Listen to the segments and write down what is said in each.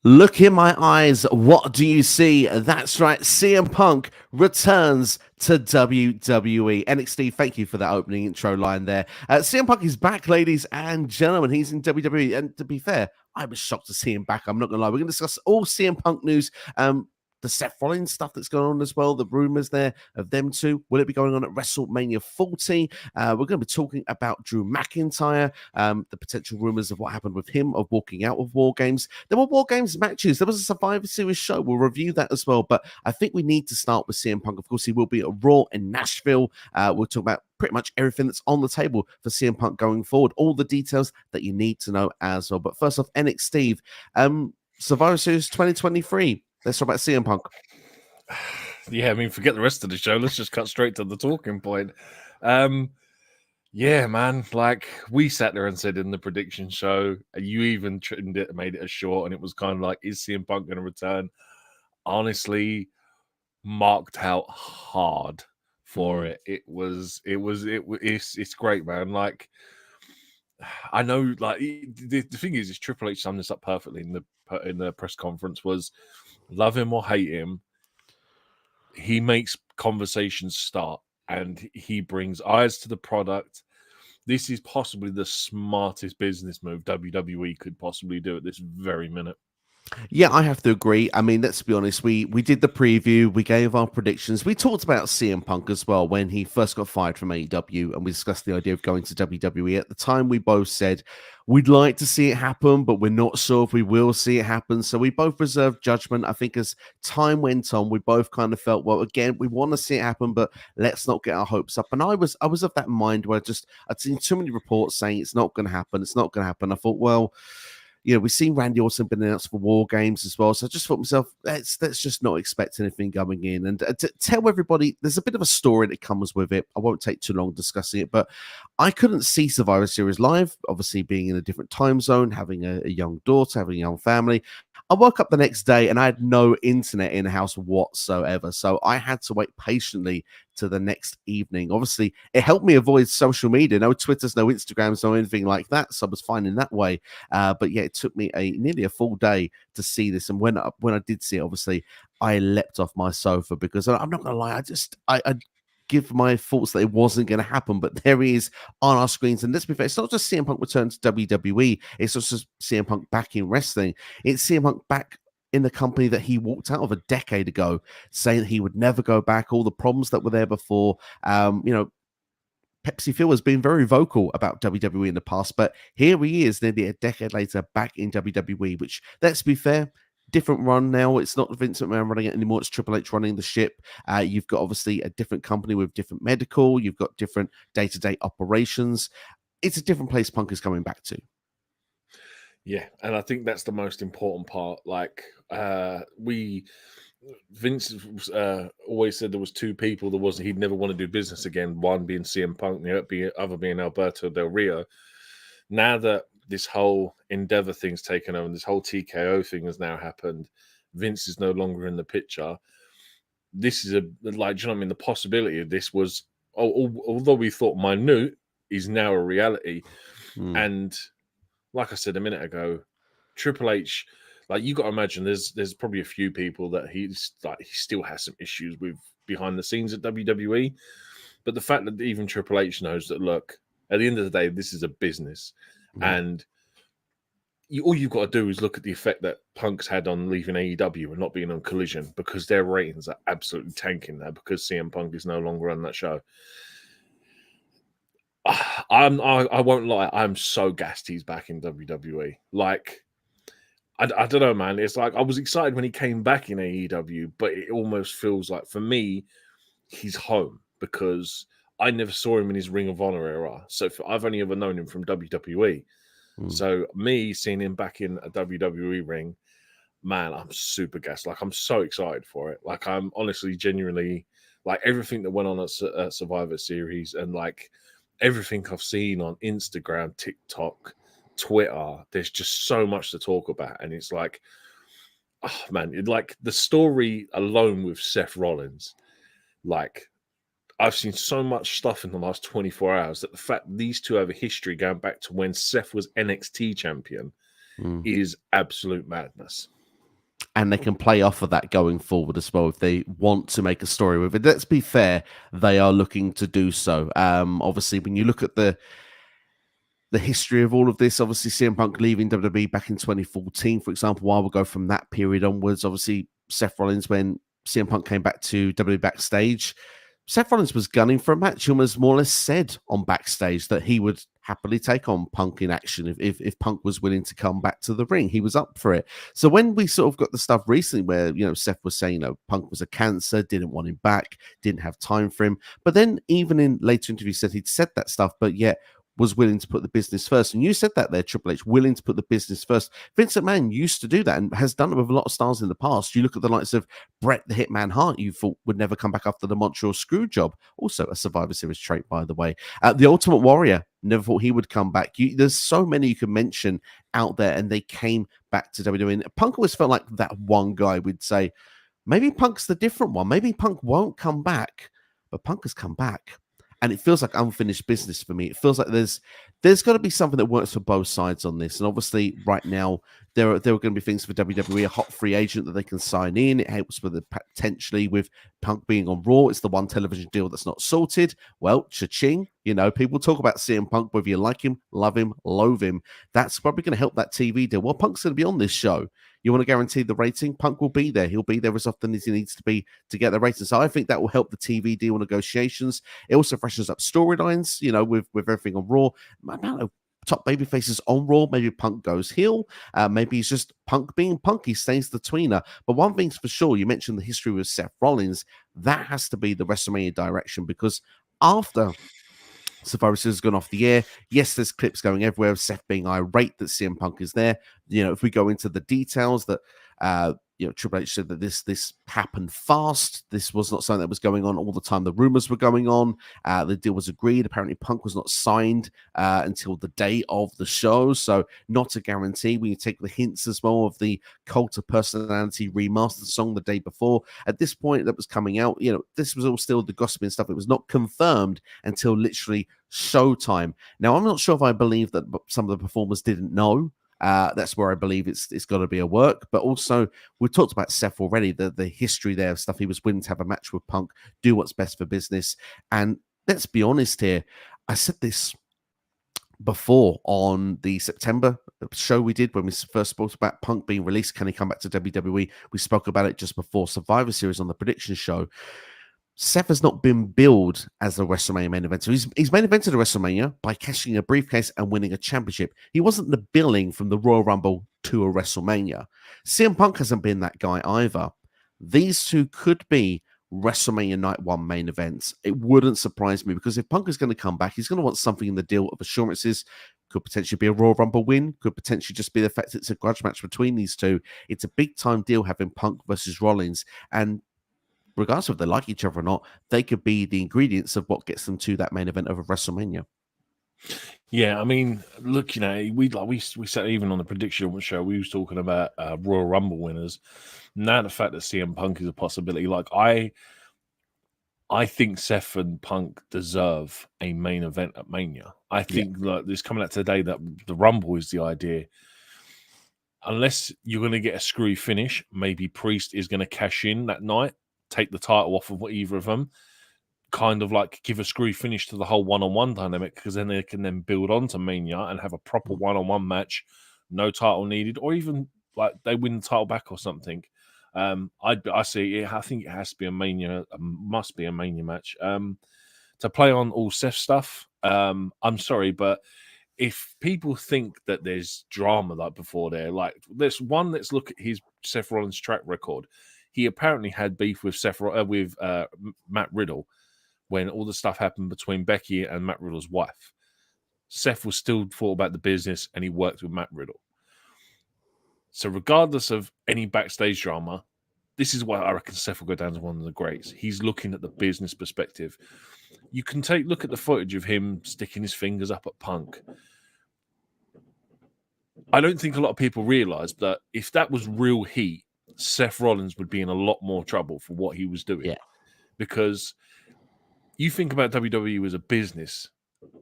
Look in my eyes. What do you see? That's right. CM Punk returns to WWE. NXT, thank you for that opening intro line there. CM Punk is back, ladies and gentlemen. He's in WWE. And to be fair, I was shocked to see him back. I'm not going to lie. We're going to discuss all CM Punk news. The Seth Rollins stuff that's going on as well, the rumors there of them two. Will it be going on at WrestleMania 40? We're going to be talking about Drew McIntyre, the potential rumors of what happened with him, of walking out of WarGames. There were WarGames matches. There was a Survivor Series show. We'll review that as well. But I think we need to start with CM Punk. Of course, he will be at Raw in Nashville. We'll talk about pretty much everything that's on the table for CM Punk going forward. All the details that you need to know as well. But first off, NXT, Survivor Series 2023. Let's talk about CM Punk. Yeah, I mean, forget the rest of the show. Let's just cut straight to the talking point. Yeah, man, like we sat there and said in the prediction show, you even trimmed it and made it a short, and it was kind of like, is CM Punk going to return? Honestly, marked out hard for it. It's great, man. Like, I know, like the thing is Triple H summed this up perfectly in the press conference. Was love him or hate him, he makes conversations start and he brings eyes to the product. This is possibly the smartest business move WWE could possibly do at this very minute. Yeah, I have to agree. I mean, let's be honest. We did the preview. We gave our predictions. We talked about CM Punk as well when he first got fired from AEW, and we discussed the idea of going to WWE. At the time, we both said we'd like to see it happen, but we're not sure if we will see it happen. So we both reserved judgment. I think as time went on, we both kind of felt, well, again, we want to see it happen, but let's not get our hopes up. And I was of that mind where I'd seen too many reports saying it's not going to happen. It's not going to happen. I thought, well, you know, we've seen Randy Orton been announced for WarGames as well. So I just thought to myself, let's just not expect anything coming in. And to tell everybody, there's a bit of a story that comes with it. I won't take too long discussing it, but I couldn't see Survivor Series live, obviously being in a different time zone, having a young daughter, having a young family. I woke up the next day and I had no internet in the house whatsoever. So I had to wait patiently to the next evening. Obviously, it helped me avoid social media. No Twitters, no Instagrams, no anything like that. So I was fine in that way. But yeah, it took me nearly a full day to see this. And when I did see it, obviously, I leapt off my sofa because I'm not going to lie. I give my thoughts that it wasn't going to happen, but there he is on our screens. And let's be fair, it's not just CM Punk return to WWE, it's not just CM Punk back in wrestling. It's CM Punk back in the company that he walked out of a decade ago, saying that he would never go back, all the problems that were there before. You know, Pepsi Phil has been very vocal about WWE in the past, but here he is nearly a decade later back in WWE, which, let's be fair, different run now. It's not Vince McMahon running it anymore. It's Triple H running the ship. You've got obviously a different company with different medical. You've got different day-to-day operations. It's a different place Punk is coming back to. Yeah, and I think that's the most important part. Like, Vince always said there was two people he'd never want to do business again. One being CM Punk, the other being Alberto Del Rio. Now that this whole Endeavor thing's taken over, and this whole TKO thing has now happened, Vince is no longer in the picture. This is do you know what I mean? The possibility of this was, although we thought minute, is now a reality. And like I said a minute ago, Triple H, like, you got to imagine there's probably a few people that he still has some issues with behind the scenes at WWE. But the fact that even Triple H knows that, look, at the end of the day, this is a business. And all you've got to do is look at the effect that Punk's had on leaving AEW and not being on Collision, because their ratings are absolutely tanking now because CM Punk is no longer on that show. I won't lie, I'm so gassed he's back in WWE. Like, I don't know, man. It's like I was excited when he came back in AEW, but it almost feels like, for me, he's home, because I never saw him in his Ring of Honor era. So I've only ever known him from WWE. So me seeing him back in a WWE ring, man, I'm super gassed. Like, I'm so excited for it. Like, I'm honestly, genuinely, like, everything that went on at Survivor Series, and like everything I've seen on Instagram, TikTok, Twitter, there's just so much to talk about. And it's like, oh man, like the story alone with Seth Rollins, like, I've seen so much stuff in the last 24 hours that the fact these two have a history going back to when Seth was NXT champion is absolute madness. and they can play off of that going forward as well if they want to make a story with it. Let's be fair, they are looking to do so. Obviously, when you look at the history of all of this, obviously CM Punk leaving WWE back in 2014, for example, while we'll go from that period onwards, obviously Seth Rollins, when CM Punk came back to WWE backstage, Seth Rollins was gunning for a match. He almost more or less said on backstage that he would happily take on Punk in action if Punk was willing to come back to the ring. He was up for it. So when we sort of got the stuff recently where, Seth was saying, Punk was a cancer, didn't want him back, didn't have time for him. But then even in later interviews said he'd said that stuff, but yet was willing to put the business first. And you said that there, Triple H, willing to put the business first. Vince McMahon used to do that and has done it with a lot of stars in the past. You look at the likes of Bret the Hitman Hart, you thought would never come back after the Montreal screw job. Also a Survivor Series trait, by the way. The Ultimate Warrior, never thought he would come back. There's so many you can mention out there, and they came back to WWE. Punk always felt like that one guy would say, maybe Punk's the different one. Maybe Punk won't come back, but Punk has come back. And it feels like unfinished business for me. It feels like there's got to be something that works for both sides on this. And obviously, right now, there are going to be things for WWE, a hot free agent that they can sign in. It helps with potentially with Punk being on Raw. It's the one television deal that's not sorted. Well, cha-ching. People talk about CM Punk, whether you like him, love him, loathe him. That's probably going to help that TV deal. Well, Punk's going to be on this show. You want to guarantee the rating? Punk will be there. He'll be there as often as he needs to be to get the rating. So I think that will help the TV deal negotiations. It also freshens up storylines, with everything on Raw. I don't know, top baby faces on Raw. Maybe Punk goes heel. Maybe he's just Punk being Punk. He stays the tweener. But one thing's for sure, you mentioned the history with Seth Rollins. That has to be the WrestleMania direction, because after Survivor Series has gone off the air, yes, there's clips going everywhere of Seth being irate that CM Punk is there. If we go into the details that Triple H said that this happened fast. This was not something that was going on all the time. The rumors were going on. The deal was agreed. Apparently, Punk was not signed until the day of the show, so not a guarantee. When you take the hints as well of the Cult of Personality remastered song the day before, at this point that was coming out, this was all still the gossiping stuff. It was not confirmed until literally showtime. Now, I'm not sure if I believe that some of the performers didn't know. That's where I believe it's got to be a work. But also, we talked about Seth already, the history there of stuff. He was willing to have a match with Punk, do what's best for business. And let's be honest here. I said this before on the September show we did when we first spoke about Punk being released. Can he come back to WWE? We spoke about it just before Survivor Series on the prediction show. Seth has not been billed as a WrestleMania main eventer. He's main evented a WrestleMania by cashing a briefcase and winning a championship. He wasn't the billing from the Royal Rumble to a WrestleMania. CM Punk hasn't been that guy either. These two could be WrestleMania Night 1 main events. It wouldn't surprise me, because if Punk is going to come back, he's going to want something in the deal of assurances. Could potentially be a Royal Rumble win. Could potentially just be the fact it's a grudge match between these two. It's a big-time deal having Punk versus Rollins. And regardless of if they like each other or not, they could be the ingredients of what gets them to that main event of a WrestleMania. Yeah, I mean, look, we said even on the prediction show, we was talking about Royal Rumble winners. Now the fact that CM Punk is a possibility, like I think Seth and Punk deserve a main event at Mania. I think that this coming out today that the Rumble is the idea. Unless you're going to get a screwy finish, maybe Priest is going to cash in that night, take the title off of either of them, kind of like give a screwy finish to the whole one-on-one dynamic, because then they can then build on to Mania and have a proper one-on-one match, no title needed, or even like they win the title back or something. I see it. I think it has to be a Mania, must be a Mania match. To play on all Seth stuff, I'm sorry, but if people think that there's drama like before there, like let's look at his Seth Rollins track record. He apparently had beef with Matt Riddle when all the stuff happened between Becky and Matt Riddle's wife. Seth was still thought about the business, and he worked with Matt Riddle. So regardless of any backstage drama, this is why I reckon Seth will go down as one of the greats. He's looking at the business perspective. You can look at the footage of him sticking his fingers up at Punk. I don't think a lot of people realize that if that was real heat, Seth Rollins would be in a lot more trouble for what he was doing. Yeah. Because you think about WWE as a business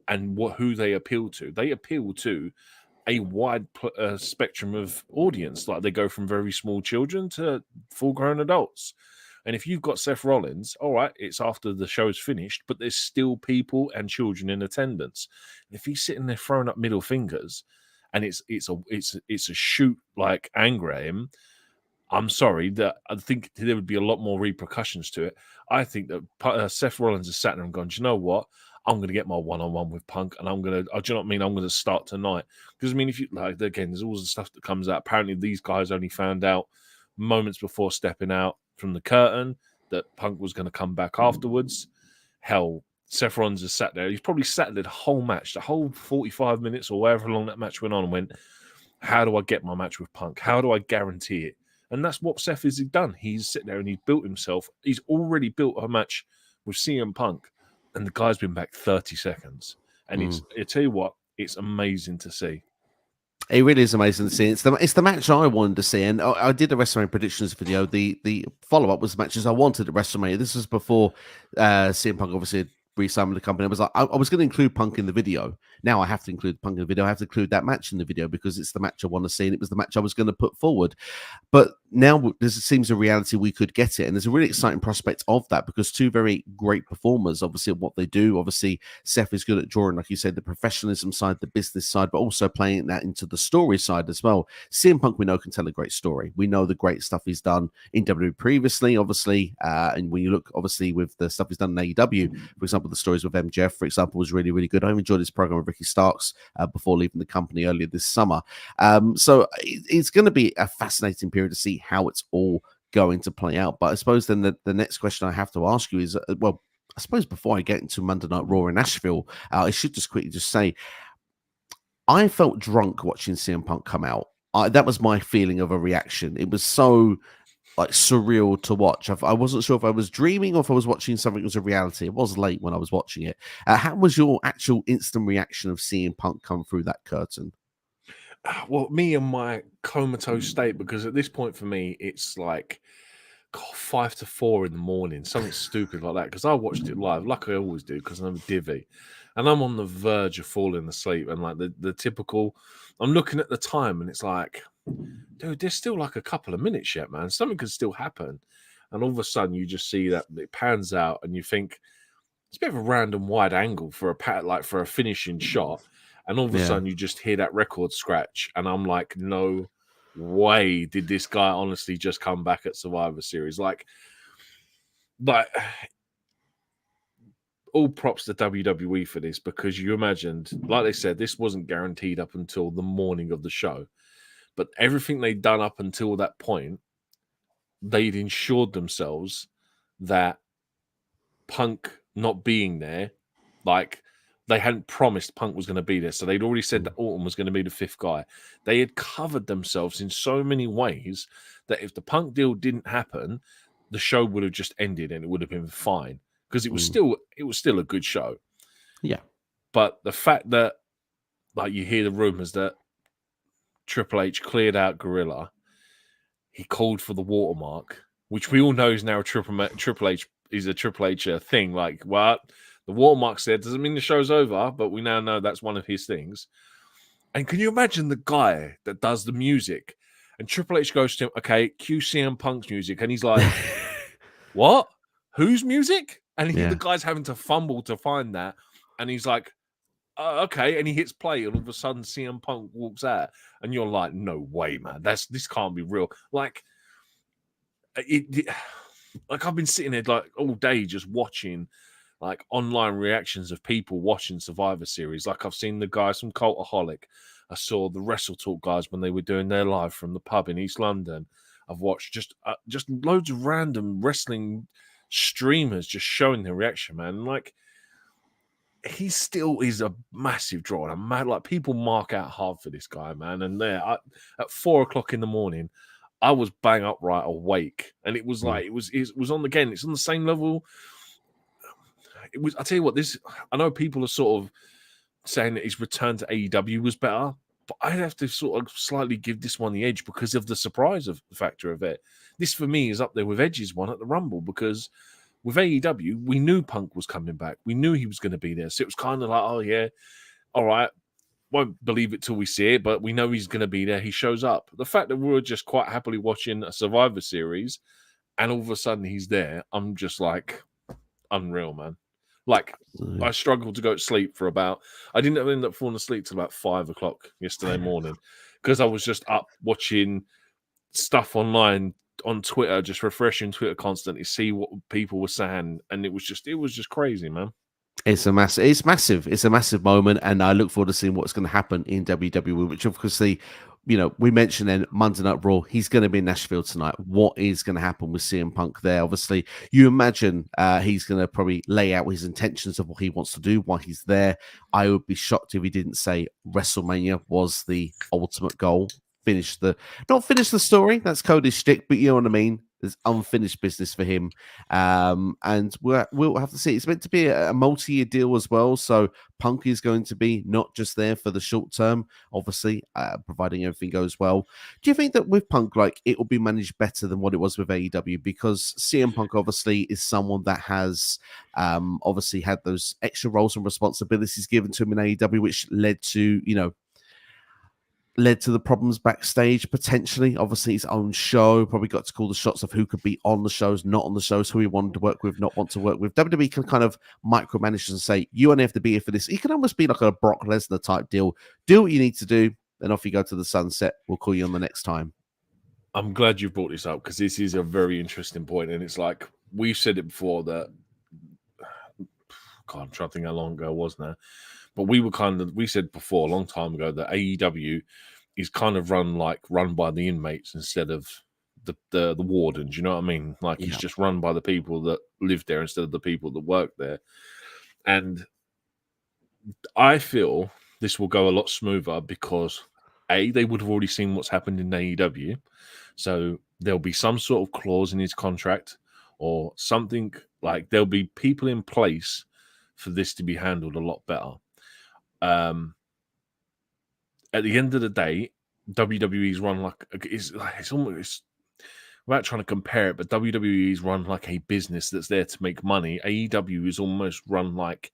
and who they appeal to. They appeal to a wide spectrum of audience. Like they go from very small children to full-grown adults. And if you've got Seth Rollins, all right, it's after the show's finished, but there's still people and children in attendance. And if he's sitting there throwing up middle fingers, and it's a shoot like anger at him, I'm sorry that I think there would be a lot more repercussions to it. I think that Seth Rollins has sat there and gone, do you know what? I'm going to get my one-on-one with Punk, and I'm going to, do you know what I mean? I'm going to start tonight. Because, I mean, if you, like, again, there's all the stuff that comes out. Apparently, these guys only found out moments before stepping out from the curtain that Punk was going to come back afterwards. Hell, Seth Rollins has sat there. He's probably sat there the whole match, the whole 45 minutes or however long that match went on, and went, how do I get my match with Punk? How do I guarantee it? And that's what Seth has done. He's sitting there and he's built himself. He's already built a match with CM Punk, and the guy's been back 30 seconds. And I tell you what, it's amazing to see. It really is amazing to see. It's the match I wanted to see, and I did a WrestleMania predictions video. The follow up was the matches I wanted at WrestleMania. This was before CM Punk obviously re-signed with the company. I was like, I was going to include Punk in the video. Now I have to include Punk in the video. I have to include that match in the video because it's the match I want to see, and it was the match I was going to put forward. But now this seems a reality we could get it, and there's a really exciting prospect of that because two very great performers, obviously, at what they do. Obviously, Seth is good at drawing, like you said, the professionalism side, the business side, but also playing that into the story side as well. CM Punk, we know, can tell a great story. We know the great stuff he's done in WWE previously, obviously, and when you look, obviously, with the stuff he's done in AEW, for example, the stories with MJF, for example, was really, really good. I enjoyed his program with Ricky Starks before leaving the company earlier this summer. So it's going to be a fascinating period to see how it's all going to play out. But I suppose then the next question I have to ask you is, well, I suppose before I get into Monday Night Raw in Nashville, I should just quickly just say, I felt drunk watching CM Punk come out. That was my feeling of a reaction. It was so like surreal to watch. I wasn't sure if I was dreaming or if I was watching something that was a reality. It was late when I was watching it. How was your actual instant reaction of seeing Punk come through that curtain? Well, me and my comatose state, because at this point for me, it's like 5 to 4 in the morning, something stupid like that. Because I watched it live, like I always do, because I'm a divvy, and I'm on the verge of falling asleep. And like the typical, I'm looking at the time, and it's like, dude, there's still like a couple of minutes yet, man. Something could still happen. And all of a sudden, you just see that it pans out, and you think it's a bit of a random wide angle for a finishing shot. And all of a sudden, you just hear that record scratch. And I'm like, no way did this guy honestly just come back at Survivor Series. Like all props to WWE for this, because you imagined, like they said, this wasn't guaranteed up until the morning of the show. But everything they'd done up until that point, they'd ensured themselves that Punk not being there, like, they hadn't promised Punk was going to be there. So they'd already said that Orton was going to be the fifth guy. They had covered themselves in so many ways that if the Punk deal didn't happen, the show would have just ended and it would have been fine, because it was still a good show. Yeah. But the fact that, like, you hear the rumors that Triple H cleared out Gorilla, he called for the watermark, which we all know is now a Triple H is a Triple H thing. Like, what? The watermark's there doesn't mean the show's over, but we now know that's one of his things. And can you imagine the guy that does the music? And Triple H goes to him, okay, cue CM Punk's music. And he's like, what? Whose music? And the guy's having to fumble to find that. And he's like, okay. And he hits play. And all of a sudden, CM Punk walks out. And you're like, no way, man. This can't be real. Like, like I've been sitting there like all day just watching like online reactions of people watching Survivor Series. Like, I've seen the guys from Cultaholic. I saw the Wrestle Talk guys when they were doing their live from the pub in East London. I've watched just loads of random wrestling streamers just showing their reaction, man. Like, he still is a massive draw. And I'm mad. Like, people mark out hard for this guy, man. And there at 4 o'clock in the morning, I was bang upright awake, and it was like it was on again. It's on the same level. It was. I tell you what, I know people are sort of saying that his return to AEW was better, but I'd have to sort of slightly give this one the edge because of the surprise factor of it. This for me is up there with Edge's one at the Rumble, because with AEW we knew Punk was coming back, we knew he was going to be there, so it was kind of like, oh yeah, all right, won't believe it till we see it, but we know he's going to be there. He shows up. The fact that we were just quite happily watching a Survivor Series, and all of a sudden he's there, I'm just like, unreal, man. Like, I struggled to go to sleep for about... I didn't end up falling asleep till about 5 o'clock yesterday morning because I was just up watching stuff online on Twitter, just refreshing Twitter constantly, see what people were saying, and it was just crazy, man. It's massive. It's a massive moment, and I look forward to seeing what's going to happen in WWE. Which, obviously, we mentioned then Monday Night Raw. He's going to be in Nashville tonight. What is going to happen with CM Punk there? Obviously, you imagine he's going to probably lay out his intentions of what he wants to do, why he's there. I would be shocked if he didn't say WrestleMania was the ultimate goal. Not finish the story. That's Cody's shtick, but you know what I mean. There's unfinished business for him, and we'll have to see. It's meant to be a multi-year deal as well, so Punk is going to be not just there for the short term, obviously, providing everything goes well. Do you think that with Punk, like, it will be managed better than what it was with AEW? Because CM Punk obviously is someone that has obviously had those extra roles and responsibilities given to him in AEW, which led to the problems backstage, potentially. Obviously, his own show probably got to call the shots of who could be on the shows, not on the shows, who he wanted to work with, not want to work with. WWE can kind of micromanage and say, you only have to be here for this. It can almost be like a Brock Lesnar type deal. Do what you need to do, then off you go to the sunset. We'll call you on the next time. I'm glad you brought this up because this is a very interesting point, and it's like we've said it before that. God, I'm trying to think how long ago it was now. But we said before a long time ago that AEW is kind of run by the inmates instead of the wardens. You know what I mean? Like, he's just run by the people that live there instead of the people that work there. And I feel this will go a lot smoother because they would have already seen what's happened in AEW, so there'll be some sort of clause in his contract or something, like there'll be people in place for this to be handled a lot better. At the end of the day, WWE's run it's almost, without trying to compare it, but WWE's run like a business that's there to make money. AEW is almost run like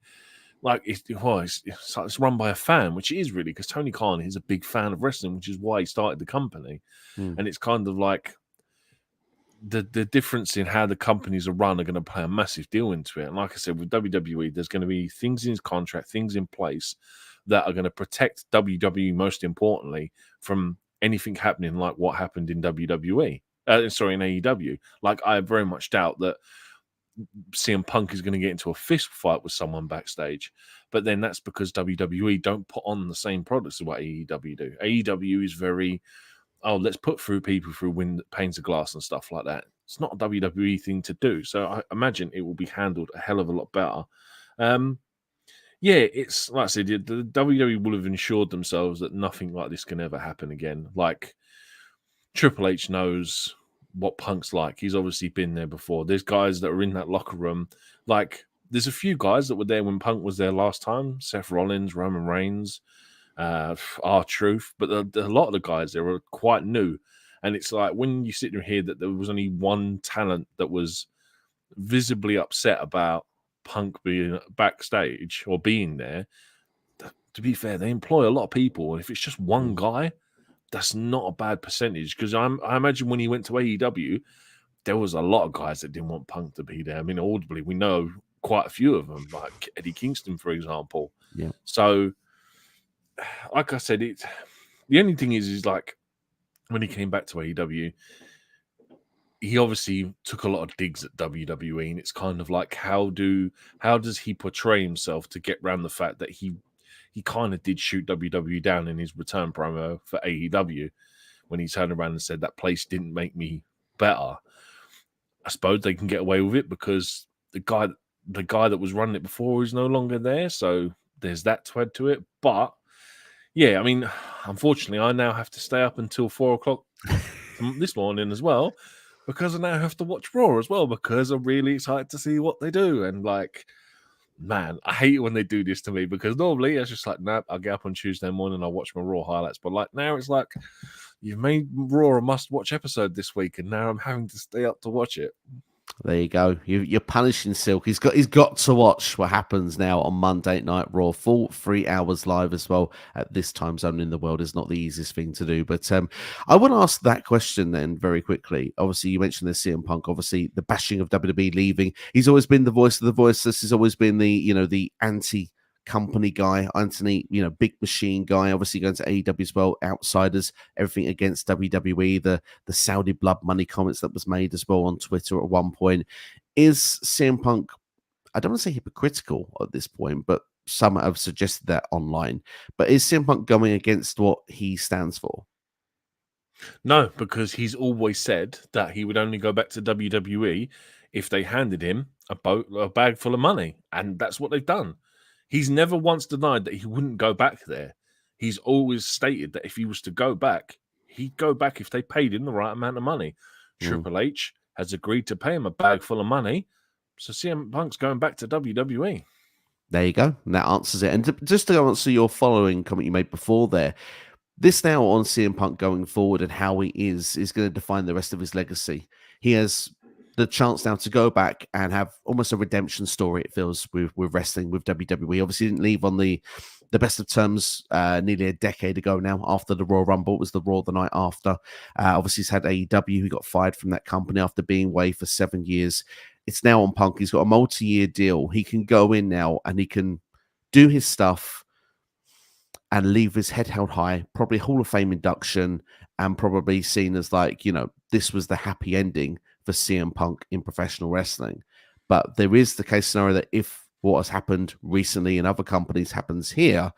it's run by a fan, which it is really, because Tony Khan is a big fan of wrestling, which is why he started the company. And it's kind of like the difference in how the companies are run are going to play a massive deal into it. And like I said, with WWE, there's going to be things in his contract, things in place that are going to protect WWE, most importantly, from anything happening like what happened in WWE. In AEW. Like, I very much doubt that CM Punk is going to get into a fist fight with someone backstage, but then that's because WWE don't put on the same products as what AEW do. AEW is very, let's put through people through panes of glass and stuff like that. It's not a WWE thing to do, so I imagine it will be handled a hell of a lot better. It's like I said, the WWE will have ensured themselves that nothing like this can ever happen again. Like, Triple H knows what Punk's like. He's obviously been there before. There's guys that are in that locker room. Like, there's a few guys that were there when Punk was there last time. Seth Rollins, Roman Reigns, R-Truth. But a lot of the guys there are quite new. And it's like, when you sit there and hear that there was only one talent that was visibly upset about Punk being backstage or being there, to be fair, they employ a lot of people. And if it's just one guy, that's not a bad percentage, because I imagine when he went to AEW, there was a lot of guys that didn't want Punk to be there. I mean, audibly, we know quite a few of them, like Eddie Kingston, for example. Yeah. So, like I said, the only thing is like, when he came back to AEW, he obviously took a lot of digs at WWE, and it's kind of like, how does he portray himself to get around the fact that he kind of did shoot WWE down in his return promo for AEW when he turned around and said that place didn't make me better. I suppose they can get away with it because the guy that was running it before is no longer there, so there's that to add to it. But yeah, I mean, unfortunately, I now have to stay up until 4 o'clock this morning as well, because I now have to watch Raw as well, because I'm really excited to see what they do. And like, man, I hate it when they do this to me, because normally it's just like, nope, I'll get up on Tuesday morning, I'll watch my Raw highlights. But like, now it's like, you've made Raw a must-watch episode this week, and now I'm having to stay up to watch it. There you go. You're punishing Silk. He's got to watch what happens now on Monday Night Raw. Full 3 hours live as well at this time zone in the world is not the easiest thing to do. But I want to ask that question then very quickly. Obviously, you mentioned the CM Punk. Obviously, the bashing of WWE leaving. He's always been the voice of the voiceless. He's always been the anti company guy, Anthony, big machine guy, obviously going to AEW as well, outsiders, everything against WWE, the Saudi blood money comments that was made as well on Twitter at one point. Is CM Punk, I don't want to say hypocritical at this point, but some have suggested that online, but is CM Punk going against what he stands for? No, because he's always said that he would only go back to WWE if they handed him a bag full of money, and that's what they've done. He's never once denied that he wouldn't go back there. He's always stated that if he was to go back, he'd go back if they paid him the right amount of money. Triple H has agreed to pay him a bag full of money, so CM Punk's going back to WWE. There you go. And that answers it. And just to answer your following comment you made before there, this now on CM Punk going forward and how he is going to define the rest of his legacy. He has the chance now to go back and have almost a redemption story, it feels, with wrestling, with WWE. Obviously, he didn't leave on the best of terms nearly a decade ago now after the Royal Rumble. It was the Raw the night after. Obviously, he's had AEW. He got fired from that company after being away for 7 years. It's now on Punk. He's got a multi-year deal. He can go in now and he can do his stuff and leave his head held high, probably Hall of Fame induction, and probably seen as this was the happy ending for CM Punk in professional wrestling. But there is the case scenario that if what has happened recently in other companies happens here,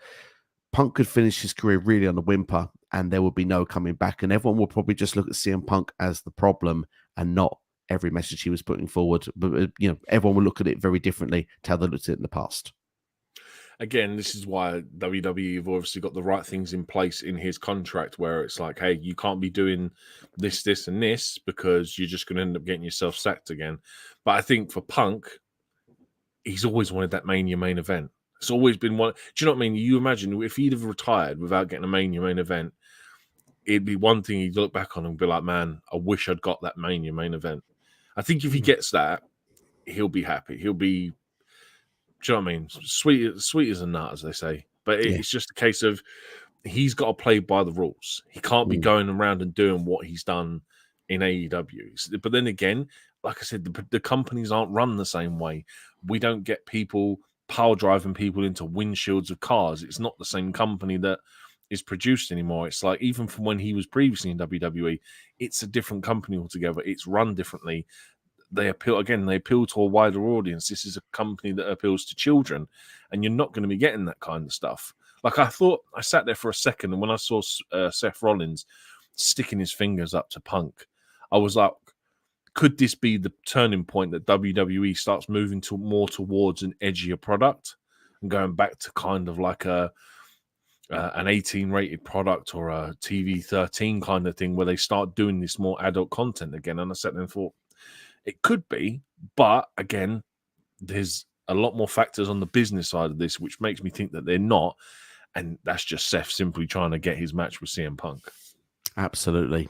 Punk could finish his career really on a whimper and there would be no coming back. And everyone will probably just look at CM Punk as the problem and not every message he was putting forward. But, everyone will look at it very differently to how they looked at it in the past. Again, this is why WWE have obviously got the right things in place in his contract where it's like, hey, you can't be doing this, this, and this because you're just going to end up getting yourself sacked again. But I think for Punk, he's always wanted that main event. It's always been one. Do you know what I mean? You imagine if he'd have retired without getting a main event, it'd be one thing he'd look back on and be like, man, I wish I'd got that main event. I think if he gets that, he'll be happy. He'll be, do you know what I mean? Sweet as a nut, as they say. But it's just a case of he's got to play by the rules. He can't be going around and doing what he's done in AEW. But then again, like I said, the companies aren't run the same way. We don't get people pile driving people into windshields of cars. It's not the same company that is produced anymore. It's like even from when he was previously in WWE, it's a different company altogether. It's run differently. They appeal to a wider audience. This is a company that appeals to children, and you're not going to be getting that kind of stuff. Like I sat there for a second, and when I saw Seth Rollins sticking his fingers up to Punk, I was like, could this be the turning point that WWE starts moving more towards an edgier product and going back to kind of like an 18 rated product or a TV 13 kind of thing where they start doing this more adult content again? And I sat there and thought, it could be, but again, there's a lot more factors on the business side of this, which makes me think that they're not. And that's just Seth simply trying to get his match with CM Punk. Absolutely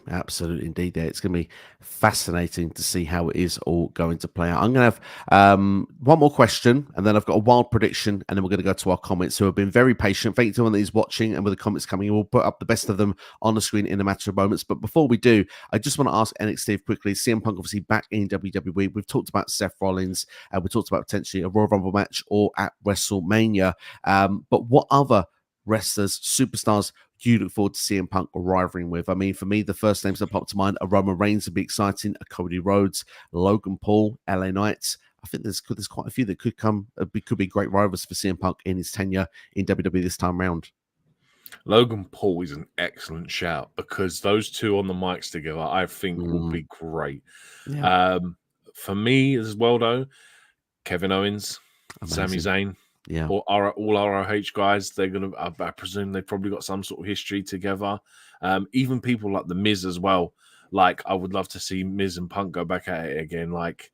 indeed. It's going to be fascinating to see how it is all going to play out. I'm going to have one more question, and then I've got a wild prediction, and then we're going to go to our comments, who have been very patient. Thank you to everyone that is watching, and with the comments coming, we'll put up the best of them on the screen in a matter of moments. But before we do, I just want to ask NXT quickly. CM Punk obviously back in WWE. We've talked about Seth Rollins, and we talked about potentially a Royal Rumble match or at WrestleMania. But what other wrestlers, superstars, you look forward to CM Punk rivaling with? I mean, for me, the first names that pop to mind are Roman Reigns would be exciting, a Cody Rhodes, Logan Paul, LA Knight. I think there's quite a few that could be great rivals for CM Punk in his tenure in WWE this time round. Logan Paul is an excellent shout because those two on the mics together, I think, will be great. Yeah. For me as well, though, Kevin Owens, Sami Zayn. Yeah, or all ROH guys, they're gonna. I presume they've probably got some sort of history together. Even people like the Miz as well. Like I would love to see Miz and Punk go back at it again. Like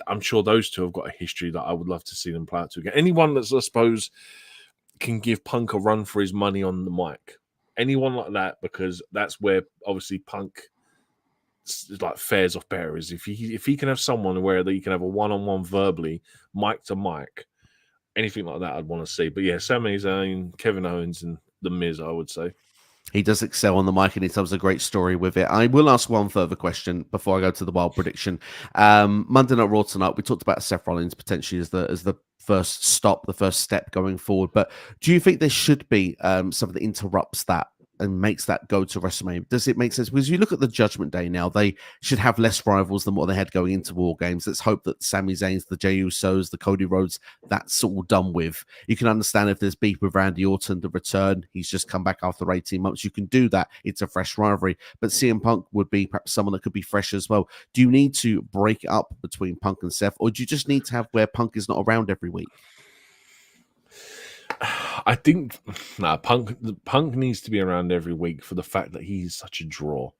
I'm sure those two have got a history that I would love to see them play out to again. Anyone that's I suppose can give Punk a run for his money on the mic. Anyone like that, because that's where obviously Punk like fares off better is if he can have someone where that you can have a one-on-one verbally, mic to mic, anything like that, I'd want to see. But yeah, Sami Zayn, Kevin Owens, and The Miz, I would say. He does excel on the mic, and he tells a great story with it. I will ask one further question before I go to the wild prediction. Monday Night Raw tonight, we talked about Seth Rollins potentially as the first stop, the first step going forward. But do you think there should be something that interrupts that and makes that go to WrestleMania? Does it make sense? Because you look at the Judgment Day now, they should have less rivals than what they had going into WarGames. Let's hope that Sami Zayn's, the Jey Usos, the Cody Rhodes, that's all done with. You can understand if there's beef with Randy Orton, the return, he's just come back after 18 months. You can do that. It's a fresh rivalry. But CM Punk would be perhaps someone that could be fresh as well. Do you need to break it up between Punk and Seth, or do you just need to have where Punk is not around every week? I think Punk needs to be around every week for the fact that he's such a draw.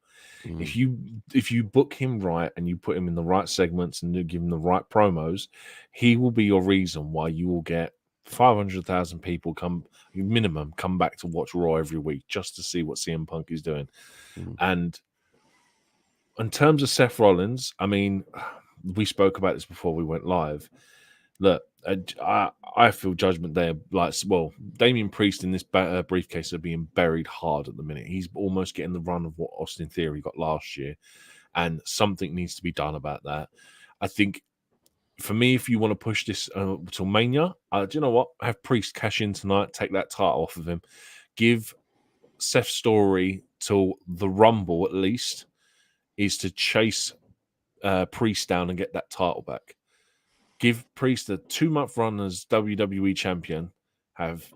If you book him right and you put him in the right segments and you give him the right promos, he will be your reason why you will get 500,000 people minimum come back to watch Raw every week just to see what CM Punk is doing. And in terms of Seth Rollins, I mean, we spoke about this before we went live. Look, I feel Judgment Day Damian Priest in this briefcase are being buried hard at the minute. He's almost getting the run of what Austin Theory got last year, and something needs to be done about that. I think for me, if you want to push this till Mania, do you know what? Have Priest cash in tonight, take that title off of him, give Seth's story till the Rumble at least is to chase Priest down and get that title back. Give Priest a 2-month run as WWE champion, have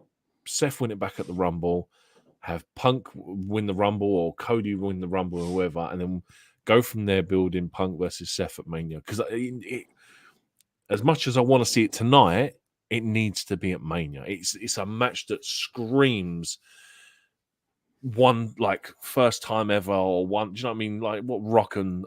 Seth win it back at the Rumble, have Punk win the Rumble or Cody win the Rumble or whoever, and then go from there building Punk versus Seth at Mania. Because as much as I want to see it tonight, it needs to be at Mania. It's a match that screams one, like, first time ever, or one, do you know what I mean? Like what Rock and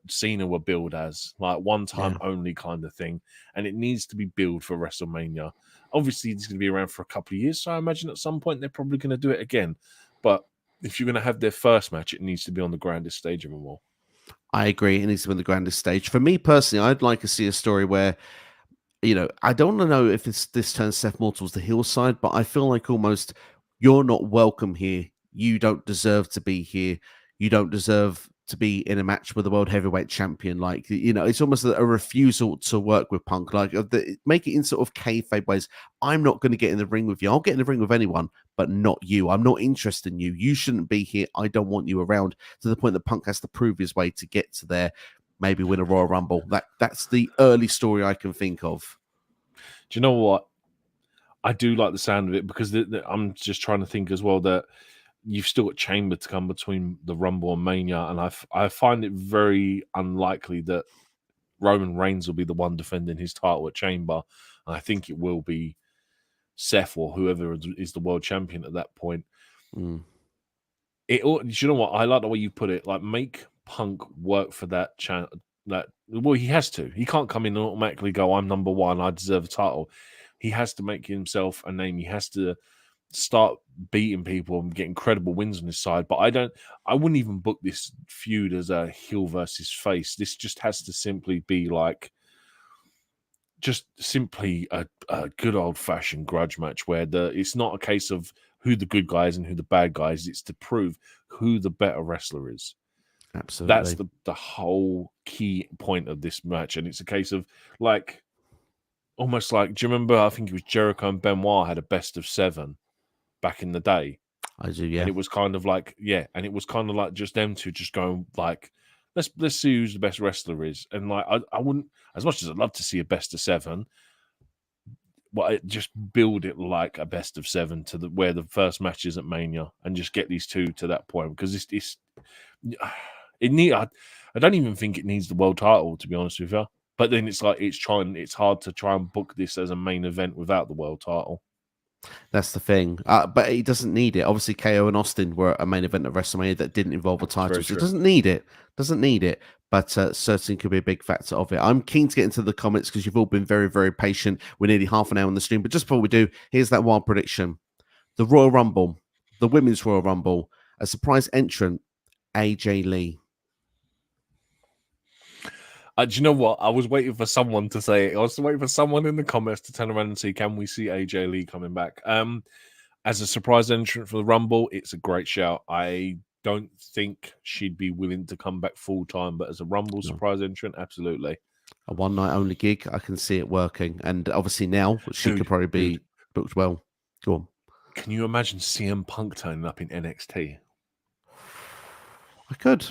Cena were billed as, like one time only kind of thing. And it needs to be billed for WrestleMania. Obviously, it's going to be around for a couple of years, so I imagine at some point they're probably going to do it again. But if you're going to have their first match, it needs to be on the grandest stage of them all. I agree. It needs to be on the grandest stage. For me personally, I'd like to see a story where, I don't want to know if this turns Seth more towards the heel side, but I feel like almost you're not welcome here. You don't deserve to be here. You don't deserve to be in a match with the world heavyweight champion. Like, it's almost a refusal to work with Punk. Like, make it in sort of kayfabe ways. I'm not going to get in the ring with you. I'll get in the ring with anyone, but not you. I'm not interested in you. You shouldn't be here. I don't want you around, to the point that Punk has to prove his way to get to there. Maybe win a Royal Rumble. That's the early story I can think of. Do you know what? I do like the sound of it, because I'm just trying to think as well that you've still got Chamber to come between the Rumble and Mania, and I find it very unlikely that Roman Reigns will be the one defending his title at Chamber. And I think it will be Seth or whoever is the world champion at that point. Do you know what? I like the way you put it. Like, make Punk work for that channel. Well, he has to. He can't come in and automatically go, I'm number one, I deserve a title. He has to make himself a name. He has to start beating people and getting credible wins on his side. But I wouldn't even book this feud as a heel versus face. This just has to simply be like, just simply a good old fashioned grudge match where it's not a case of who the good guy is and who the bad guy is. It's to prove who the better wrestler is. Absolutely. That's the whole key point of this match. And it's a case of like, almost like, do you remember, I think it was Jericho and Benoit had a best of 7 back in the day? I do, yeah. And it was kind of like, just them two just going like, let's see who's the best wrestler is. And like, I wouldn't, as much as I'd love to see a best of 7, but just build it like a best of 7 to where the first match is at Mania, and just get these two to that point, because I don't even think it needs the world title, to be honest with you. But then it's like, it's hard to try and book this as a main event without the world title. That's the thing. But he doesn't need it. Obviously, KO and Austin were a main event of WrestleMania that didn't involve a title. So it doesn't need it. But certainly could be a big factor of it. I'm keen to get into the comments because you've all been very, very patient. We're nearly half an hour on the stream. But just before we do, here's that wild prediction. The Royal Rumble, the Women's Royal Rumble, a surprise entrant, AJ Lee. Do you know what? I was waiting for someone to say it. I was waiting for someone in the comments to turn around and see, can we see AJ Lee coming back? As a surprise entrant for the Rumble, it's a great shout. I don't think she'd be willing to come back full time, but as a Rumble surprise entrant, absolutely. A one night only gig, I can see it working. And obviously now she could probably be booked well. Go on. Can you imagine CM Punk turning up in NXT? I could.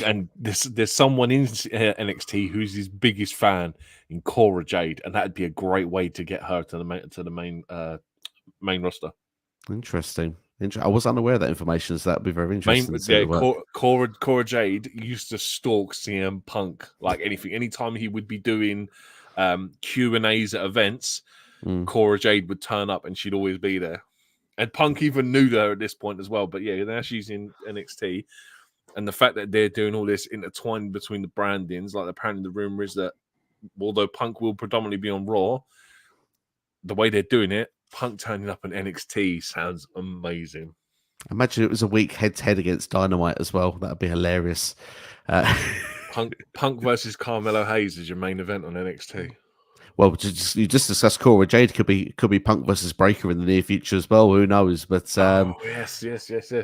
And there's someone in NXT who's his biggest fan in Cora Jade, and that'd be a great way to get her to the main roster. Interesting. I was unaware of that information, so that'd be very interesting. Cora Jade used to stalk CM Punk like anything. Anytime he would be doing Q&As at events, Cora Jade would turn up and she'd always be there. And Punk even knew her at this point as well. But yeah, now she's in NXT. And the fact that they're doing all this intertwined between the brandings, like apparently the rumor is that although Punk will predominantly be on Raw, the way they're doing it, Punk turning up in NXT sounds amazing. Imagine it was a week head-to-head against Dynamite as well. That'd be hilarious. Punk versus Carmelo Hayes is your main event on NXT. Well, you just discussed Cora Jade. Could be Punk versus Breaker in the near future as well. Who knows? But yes.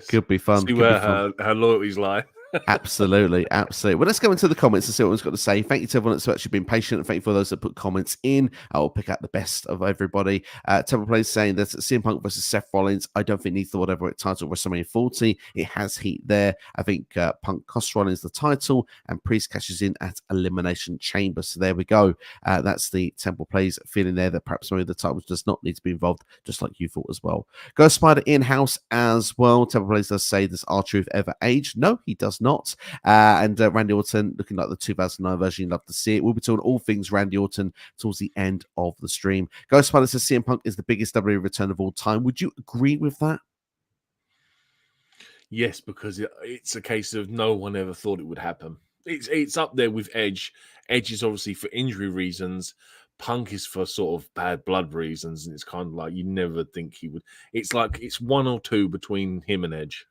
Could be fun. See where her loyalties lie. Absolutely. Well, let's go into the comments and see what everyone's got to say. Thank you to everyone that's actually been patient, and thank you for those that put comments in. I will pick out the best of everybody. Temple Plays saying that CM Punk versus Seth Rollins, I don't think needs the whatever title WrestleMania 40. It has heat there. I think Punk costs Rollins the title, and Priest cashes in at Elimination Chamber. So there we go. That's the Temple Plays feeling there that perhaps maybe the title does not need to be involved, just like you thought as well. Ghost Spider in-house as well. Temple Plays does say, does R-Truth ever age? No, he does not. And Randy Orton looking like the 2009 version. You'd love to see it. We'll be talking all things Randy Orton towards the end of the stream. Ghost Spider says CM Punk is the biggest WWE return of all time. Would you agree with that? Yes, because it's a case of no one ever thought it would happen. It's up there with Edge. Edge is obviously for injury reasons. Punk is for sort of bad blood reasons, and it's kind of like you never think he would. It's like it's one or two between him and Edge.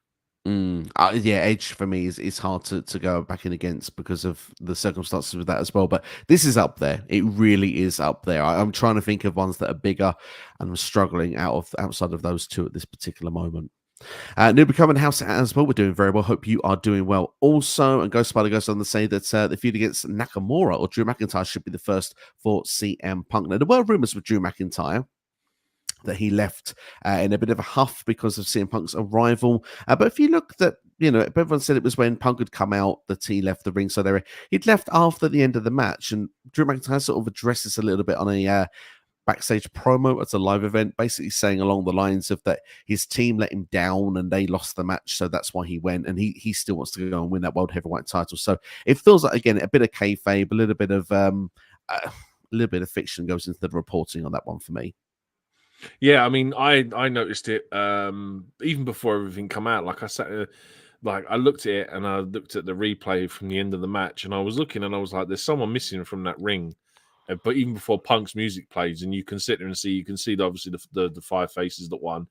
Yeah, Edge for me is hard to go back in against because of the circumstances with that as well. But this is up there. It really is up there. I'm trying to think of ones that are bigger, and I'm struggling outside of those two at this particular moment. New becoming house as well. We're doing very well. Hope you are doing well also. And Ghost Spider goes on to say that the feud against Nakamura or Drew McIntyre should be the first for CM Punk. Now, there were rumors with Drew McIntyre that he left in a bit of a huff because of CM Punk's arrival. But if you look at, everyone said it was when Punk had come out that he left the ringside area. He'd left after the end of the match, and Drew McIntyre sort of addresses a little bit on a backstage promo at a live event, basically saying along the lines of that his team let him down and they lost the match, so that's why he went, and he still wants to go and win that World Heavyweight title. So it feels like, again, a bit of kayfabe, a little bit of fiction goes into the reporting on that one for me. Yeah, I mean, I noticed it even before everything come out. Like I sat, I looked at it and I looked at the replay from the end of the match, and I was looking and I was like, "There's someone missing from that ring." But even before Punk's music plays, and you can sit there and see, obviously the five faces that won,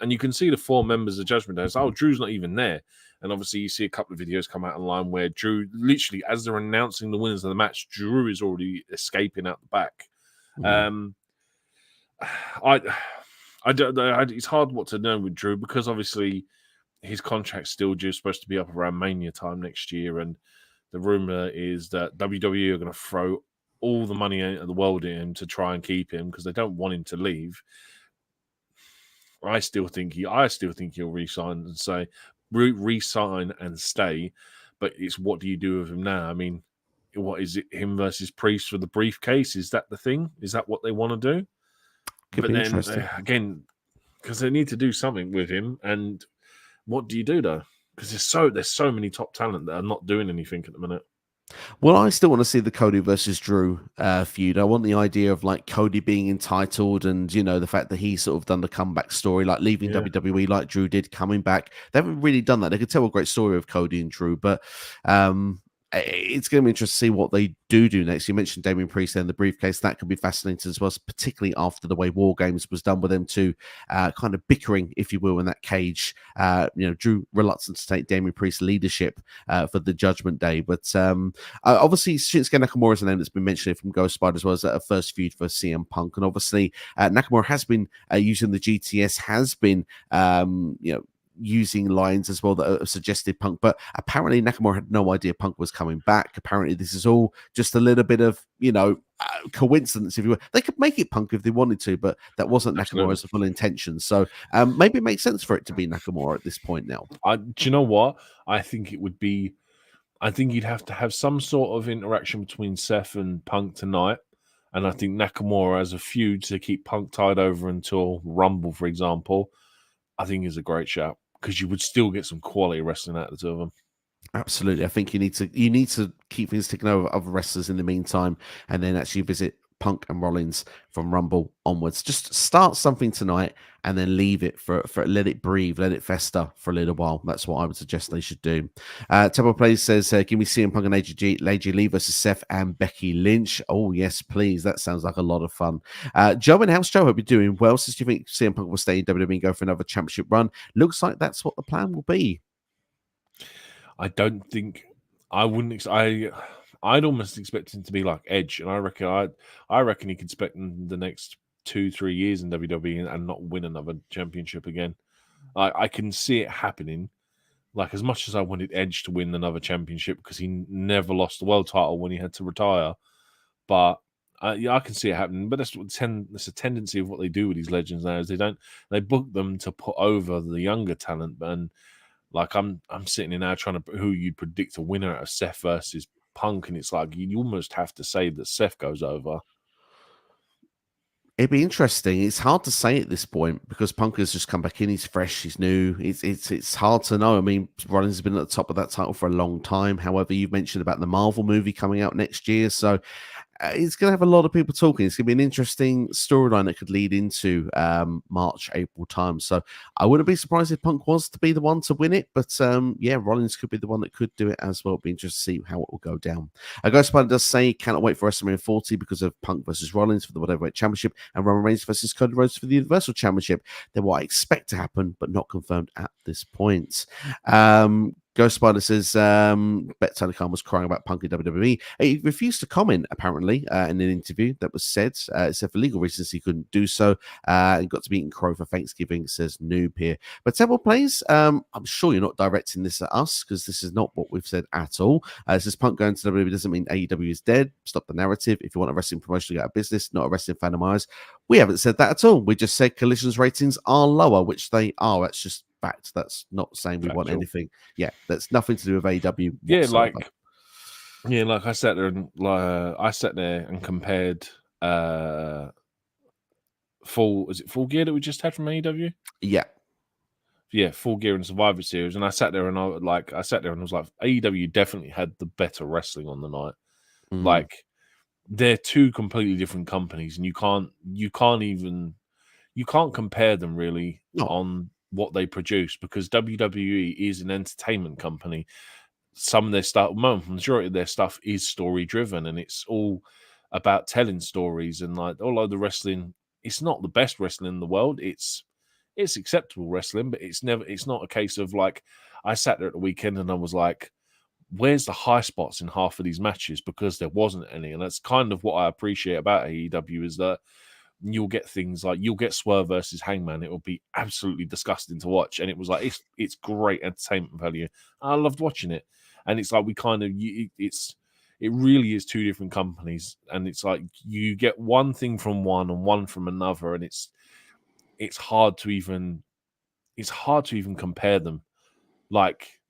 and you can see the four members of Judgment Day. It's, oh, Drew's not even there, and obviously you see a couple of videos come out online where Drew, literally as they're announcing the winners of the match, Drew is already escaping out the back. It's hard what to know with Drew because obviously his contract's still supposed to be up around Mania time next year, and the rumor is that WWE are going to throw all the money out of the world at him to try and keep him because they don't want him to leave. I still think he'll resign and say resign and stay, but it's what do you do with him now? I mean, what is it? Him versus Priest for the briefcase? Is that the thing? Is that what they want to do? Could be interesting. Again, because they need to do something with him, and what do you do though? Because there's so many top talent that are not doing anything at the minute. Well, I still want to see the Cody versus Drew feud. I want the idea of like Cody being entitled, and the fact that he's sort of done the comeback story, like leaving WWE like Drew did, coming back. They haven't really done that. They could tell a great story of Cody and Drew, but it's going to be interesting to see what they do next. You mentioned Damian Priest and the briefcase. That could be fascinating as well, particularly after the way WarGames was done with them two kind of bickering, if you will, in that cage. Drew reluctant to take Damian Priest's leadership for the Judgment Day. But obviously, Shinsuke Nakamura is a name that's been mentioned from Ghost Spider as well as a first feud for CM Punk. And obviously, Nakamura has been using the GTS, has been, using lines as well that have suggested Punk, but apparently Nakamura had no idea Punk was coming back. Apparently this is all just a little bit of coincidence, if you will. They could make it Punk if they wanted to, but that wasn't Nakamura's full intention. So maybe it makes sense for it to be Nakamura at this point now. Do you know what? I think you'd have to have some sort of interaction between Seth and Punk tonight. And I think Nakamura as a feud to keep Punk tied over until Rumble, for example, I think is a great shout, because you would still get some quality wrestling out of the two of them. Absolutely. I think you need to keep things ticking over other wrestlers in the meantime, and then actually visit Punk and Rollins from Rumble onwards. Just start something tonight and then leave it for let it breathe, let it fester for a little while. That's what I would suggest they should do. Temple Plays says, give me CM Punk and AJ Lee versus Seth and Becky Lynch. Oh, yes, please. That sounds like a lot of fun. Joe and House Joe, hope you're doing well. Since you think CM Punk will stay in WWE and go for another championship run, looks like that's what the plan will be. I don't think I wouldn't. I'd almost expect him to be like Edge, and I reckon he could spend the next 2-3 years in WWE and not win another championship again. I can see it happening. Like, as much as I wanted Edge to win another championship because he never lost the world title when he had to retire, but I can see it happening. But that's a tendency of what they do with these legends now, is they book them to put over the younger talent. And like, I'm sitting here now trying to who you'd predict a winner out of Seth versus Punk, and it's like you almost have to say that Seth goes over. It'd be interesting. It's hard to say at this point because Punk has just come back in. He's fresh. He's new. It's hard to know. I mean, Rollins has been at the top of that title for a long time. However, you've mentioned about the Marvel movie coming out next year, so it's going to have a lot of people talking. It's going to be an interesting storyline that could lead into March, April time. So I wouldn't be surprised if Punk was to be the one to win it. But Rollins could be the one that could do it as well. It'll be interesting to see how it will go down. Ghost Spider does say, cannot wait for WrestleMania 40 because of Punk versus Rollins for the Whatever Championship and Roman Reigns versus Cody Rhodes for the Universal Championship. They're what I expect to happen, but not confirmed at this point. Ghost Spider says Bet Khan was crying about Punk in WWE. He refused to comment, apparently, in an interview that was said. Said for legal reasons he couldn't do so. And got to be eating crow for Thanksgiving, says Noob here. But Temple Plays, I'm sure you're not directing this at us because this is not what we've said at all. It says Punk going to WWE doesn't mean AEW is dead. Stop the narrative. If you want a wrestling promotion to get out of business, not a wrestling fan of ours. We haven't said that at all. We just said Collision's ratings are lower, which they are. That's just fact. That's not saying we want anything. Yeah, that's nothing to do with AEW. Like I sat there and compared Full Gear that we just had from AEW? Yeah, Full Gear and Survivor Series, and I sat there and I was like, AEW definitely had the better wrestling on the night. Like, they're two completely different companies, and you can't compare them really on what they produce, because WWE is an entertainment company. Some of their stuff, majority of their stuff is story driven, and it's all about telling stories. And like, although the wrestling, it's not the best wrestling in the world, it's acceptable wrestling, but it's not a case of like, I sat there at the weekend and I was like, where's the high spots in half of these matches? Because there wasn't any. And that's kind of what I appreciate about AEW, is that you'll get things like, you'll get Swerve versus Hangman. It will be absolutely disgusting to watch. And it was like, it's great entertainment value. I loved watching it. And it's like, it really is two different companies. And it's like, you get one thing from one and one from another. And it's hard to even compare them. Like,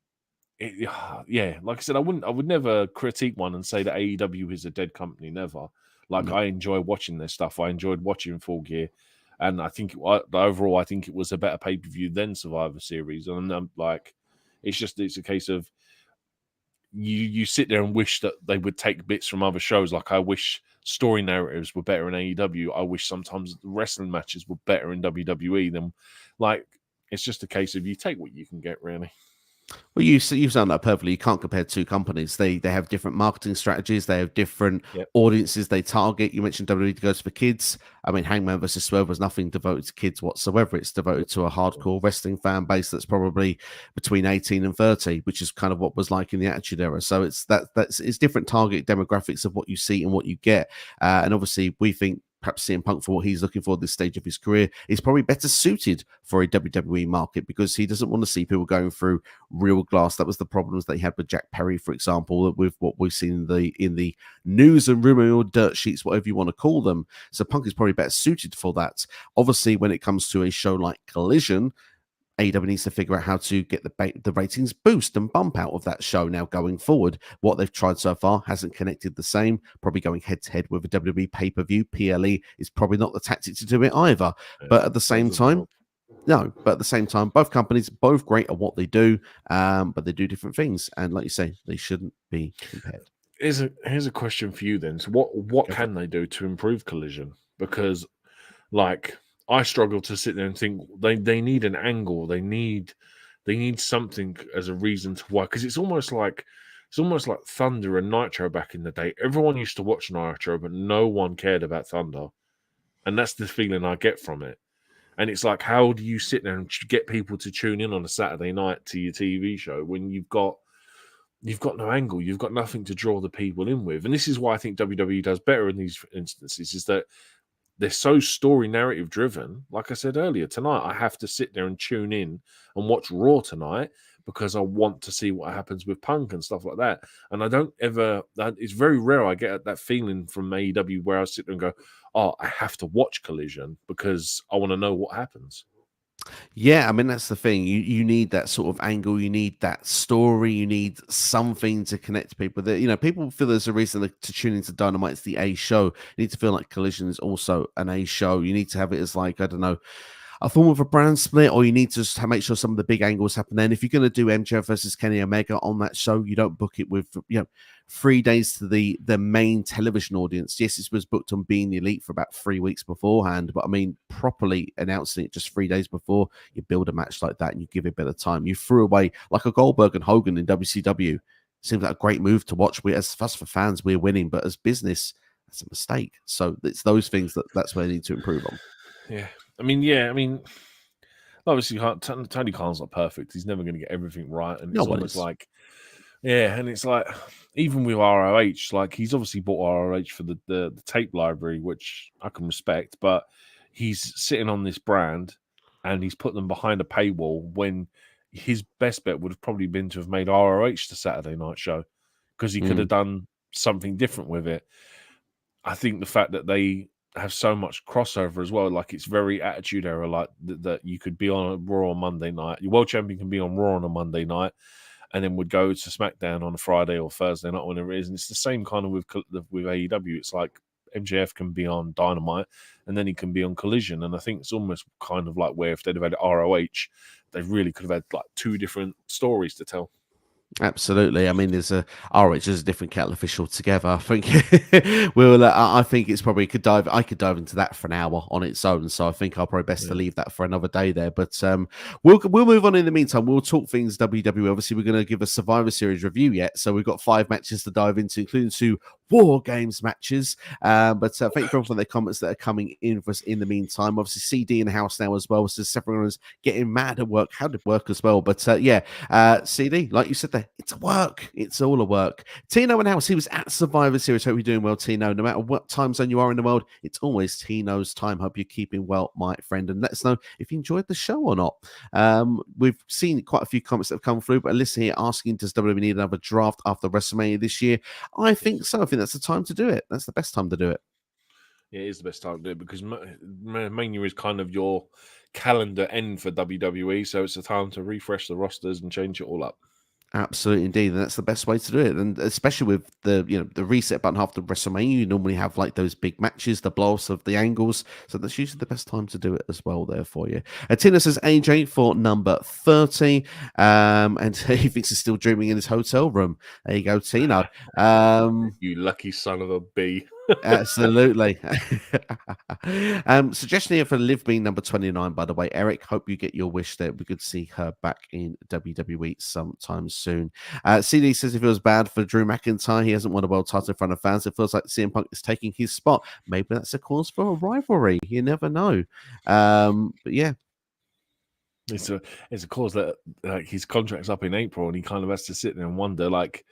like I said, I would never critique one and say that AEW is a dead company. Never. Like, I enjoy watching their stuff. I enjoyed watching Full Gear, and I think overall, I think it was a better pay-per-view than Survivor Series. And like, it's a case of you sit there and wish that they would take bits from other shows. Like, I wish story narratives were better in AEW. I wish sometimes the wrestling matches were better in WWE. Than, like, it's just a case of you take what you can get, really. Well, you've done that perfectly. You can't compare two companies. They have different marketing strategies. They have different Yep. audiences they target. You mentioned WWE goes for kids. I mean, Hangman versus Swerve was nothing devoted to kids whatsoever. It's devoted to a hardcore wrestling fan base that's probably between 18 and 30, which is kind of what was like in the Attitude Era. So it's different target demographics of what you see and what you get. And obviously, we think perhaps CM Punk, for what he's looking for at this stage of his career, is probably better suited for a WWE market because he doesn't want to see people going through real glass. That was the problems they had with Jack Perry, for example, with what we've seen in the news and rumor or dirt sheets, whatever you want to call them. So Punk is probably better suited for that. Obviously, when it comes to a show like Collision, AEW needs to figure out how to get the ratings boost and bump out of that show now going forward. What they've tried so far hasn't connected the same. Probably going head to head with a WWE pay-per-view, PLE, is probably not the tactic to do it either. Yeah, but at the same time, both companies, both great at what they do, but they do different things. And like you say, they shouldn't be compared. Here's a question for you then. So what can they do to improve Collision? Because like I struggle to sit there and think they need an angle. They need something as a reason to why. Because it's almost like Thunder and Nitro back in the day. Everyone used to watch Nitro, but no one cared about Thunder. And that's the feeling I get from it. And it's like, how do you sit there and get people to tune in on a Saturday night to your TV show when you've got no angle, you've got nothing to draw the people in with? And this is why I think WWE does better in these instances, is that they're so story narrative driven. Like I said earlier, tonight I have to sit there and tune in and watch Raw tonight because I want to see what happens with Punk and stuff like that. And I don't ever, it's very rare I get that feeling from AEW where I sit there and go, oh, I have to watch Collision because I want to know what happens. Yeah, I mean, that's the thing. You need that sort of angle. You need that story. You need something to connect people. That people feel there's a reason to tune into Dynamite. It's the A show. You need to feel like Collision is also an A show. You need to have it as like, I don't know, a form of a brand split, or you need to just make sure some of the big angles happen. Then, if you're going to do MJF versus Kenny Omega on that show, you don't book it with 3 days to the main television audience. Yes, it was booked on Being the Elite for about 3 weeks beforehand, but I mean, properly announcing it just 3 days before, you build a match like that and you give it a bit of time. You threw away like a Goldberg and Hogan in WCW. Seems like a great move to watch. As for fans, we're winning, but as business, that's a mistake. So it's those things that's where they need to improve on. Yeah. I mean, obviously, Tony Khan's not perfect. He's never going to get everything right. And it's almost like, and it's like, even with ROH, like he's obviously bought ROH for the tape library, which I can respect, but he's sitting on this brand and he's put them behind a paywall when his best bet would have probably been to have made ROH the Saturday night show because he could have done something different with it. I think the fact that they have so much crossover as well, like it's very Attitude Era, like that you could be on a Raw on Monday night, your world champion can be on Raw on a Monday night, and then would go to SmackDown on a Friday or Thursday night, whenever it is. And it's the same kind of with AEW. It's like MJF can be on Dynamite, and then he can be on Collision. And I think it's almost kind of like where if they'd have had ROH, they really could have had like 2 different stories to tell. Absolutely. I mean, there's ROH is a different kettle of fish altogether. I think I think it's probably I could dive into that for an hour on its own. So I think I'll probably best to leave that for another day there. But we'll move on in the meantime. We'll talk things WWE. Obviously, we're going to give a Survivor Series review yet. So we've got 5 matches to dive into, including 2 WarGames matches. But thank you for their comments that are coming in for us in the meantime. Obviously, CD in the house now as well. So everyone's getting mad at work. How did work as well? But CD, like you said there, it's a work. It's all a work. Tino in the house. He was at Survivor Series. Hope you're doing well, Tino. No matter what time zone you are in the world, it's always Tino's time. Hope you're keeping well, my friend. And let us know if you enjoyed the show or not. We've seen quite a few comments that have come through, but Alyssa here asking, does WWE need another draft after WrestleMania this year? I think so. I think that's the time to do it. That's the best time to do it. Yeah, it is the best time to do it because Mania is kind of your calendar end for WWE, so it's a time to refresh the rosters and change it all up. Absolutely, indeed, and that's the best way to do it. And especially with the the reset button after WrestleMania, you normally have like those big matches, the blow-offs of the angles. So that's usually the best time to do it as well. There for you. Tina says AJ for number 30, and he thinks he's still dreaming in his hotel room. There you go, Tino. You lucky son of a bee. Absolutely. Suggestion here for Liv being number 29, by the way. Eric, hope you get your wish there. We could see her back in WWE sometime soon. CD says he feels bad for Drew McIntyre. He hasn't won a world title in front of fans. It feels like CM Punk is taking his spot. Maybe that's a cause for a rivalry. You never know. But yeah. It's a cause that like his contract's up in April and he kind of has to sit there and wonder, like,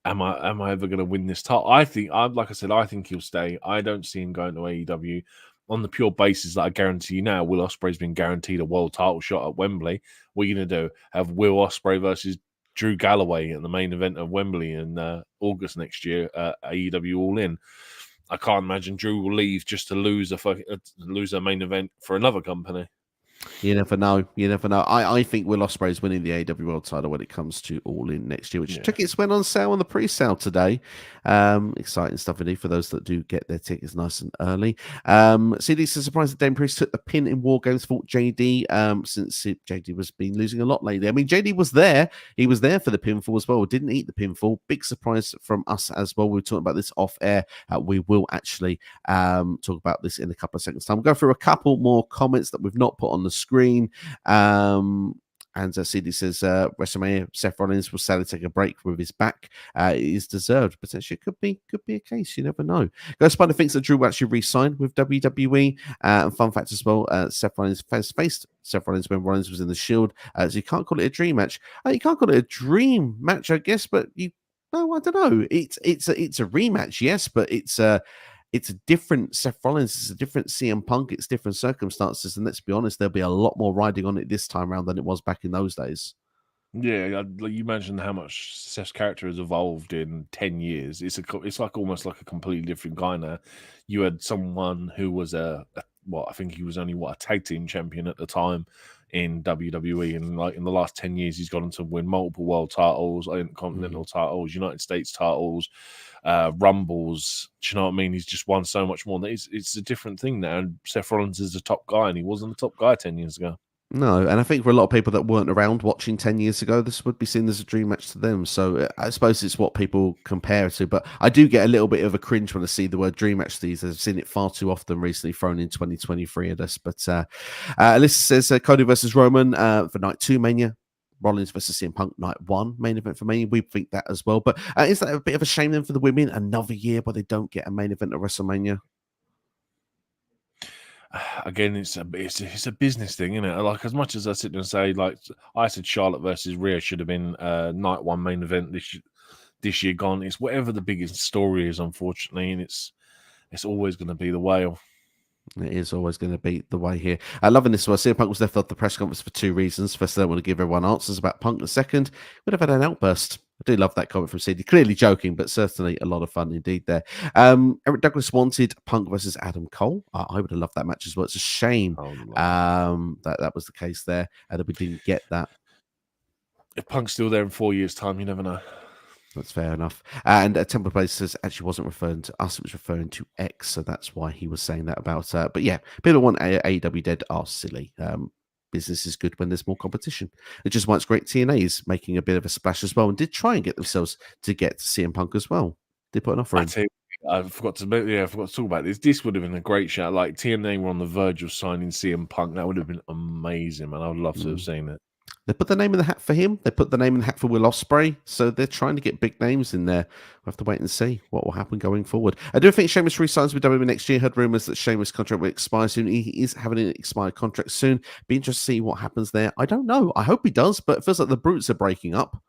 am I ever going to win this title? I think he'll stay. I don't see him going to AEW on the pure basis that I guarantee you now, Will Ospreay's been guaranteed a world title shot at Wembley. What are you going to do? Have Will Ospreay versus Drew Galloway in the main event of Wembley in August next year at AEW All In? I can't imagine Drew will leave just to lose a main event for another company. You never know. You never know. I think Will Ospreay is winning the AEW World Title when it comes to All In next year, which tickets went on sale on the pre-sale today. Exciting stuff indeed for those that do get their tickets nice and early. CD says surprised that Dame Priest took the pin in WarGames for JD since JD was been losing a lot lately. I mean, JD was there. He was there for the pinfall as well. Didn't eat the pinfall. Big surprise from us as well. We were talking about this off air. We will actually talk about this in a couple of seconds time. We'll go through a couple more comments that we've not put on the screen. And CD says WrestleMania Seth Rollins will sadly take a break with his back. It is deserved. Potentially could be a case. You never know. Ghost Spider thinks that Drew will actually re-sign with WWE. And fun fact as well, Seth Rollins faced Seth Rollins when Rollins was in the Shield. So you can't call it a dream match. You can't call it a dream match, I guess, but I don't know. It's a rematch, yes, but it's a different Seth Rollins. It's a different CM Punk. It's different circumstances. And let's be honest, there'll be a lot more riding on it this time around than it was back in those days. Yeah, you mentioned how much Seth's character has evolved in 10 years. It's like almost like a completely different guy now. You had someone who was I think he was only a tag team champion at the time in WWE, and like in the last 10 years, he's gone on to win multiple world titles, Intercontinental titles, United States titles, Rumbles. Do you know what I mean? He's just won so much more. It's a different thing now. And Seth Rollins is the top guy, and he wasn't the top guy 10 years ago. No, and I think for a lot of people that weren't around watching 10 years ago, this would be seen as a dream match to them. So I suppose it's what people compare it to. But I do get a little bit of a cringe when I see the word dream match these. I've seen it far too often recently thrown in 2023 at us. But Alyssa says Cody versus Roman for Night 2 Mania. Rollins versus CM Punk Night 1 main event for Mania. We think that as well. But is that a bit of a shame then for the women? Another year where they don't get a main event at WrestleMania? Again, it's a business thing, isn't it? Like, as much as I sit there and say, like, I said Charlotte versus Rhea should have been Night 1 main event this year gone. It's whatever the biggest story is, unfortunately, and it's always going to be the whale. It is always going to be the way here. Loving this one. CM Punk was left off the press conference for two reasons. First, they don't want to give everyone answers about Punk. The second, would have had an outburst. I do love that comment from CD. Clearly joking, but certainly a lot of fun indeed there. Eric Douglas wanted Punk versus Adam Cole. I would have loved that match as well. It's a shame that was the case there and that we didn't get that. If Punk's still there in 4 years' time, you never know. That's fair enough. And Temple Place says actually wasn't referring to us, it was referring to X, so that's why he was saying that about but yeah, people want AEW dead are silly. Business is good when there's more competition. It's just why it's great. TNA is making a bit of a splash as well and did try and get themselves to get CM Punk as well. They put an offer in. I forgot to talk about this. This would have been a great shout. Like TNA were on the verge of signing CM Punk. That would have been amazing, man. I would love to have seen it. They put the name in the hat for him. They put the name in the hat for Will Ospreay. So they're trying to get big names in there. We'll have to wait and see what will happen going forward. I do think Sheamus resigns with WWE next year. Heard rumors that Sheamus' contract will expire soon. He is having an expired contract soon. Be interested to see what happens there. I don't know. I hope he does, but it feels like the Brutes are breaking up.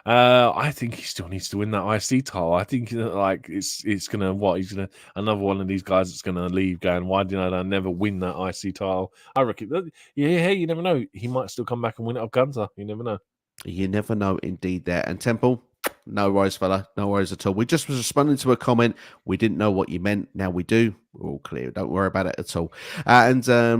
I think he still needs to win that IC title. I think like it's gonna he's gonna another one of these guys that's gonna leave going, why did I never win that IC title? I reckon you never know. He might still come back and win it off Gunther. You never know. You never know indeed there. And Temple, no worries, fella. No worries at all. We just was responding to a comment. We didn't know what you meant. Now we do. We're all clear. Don't worry about it at all.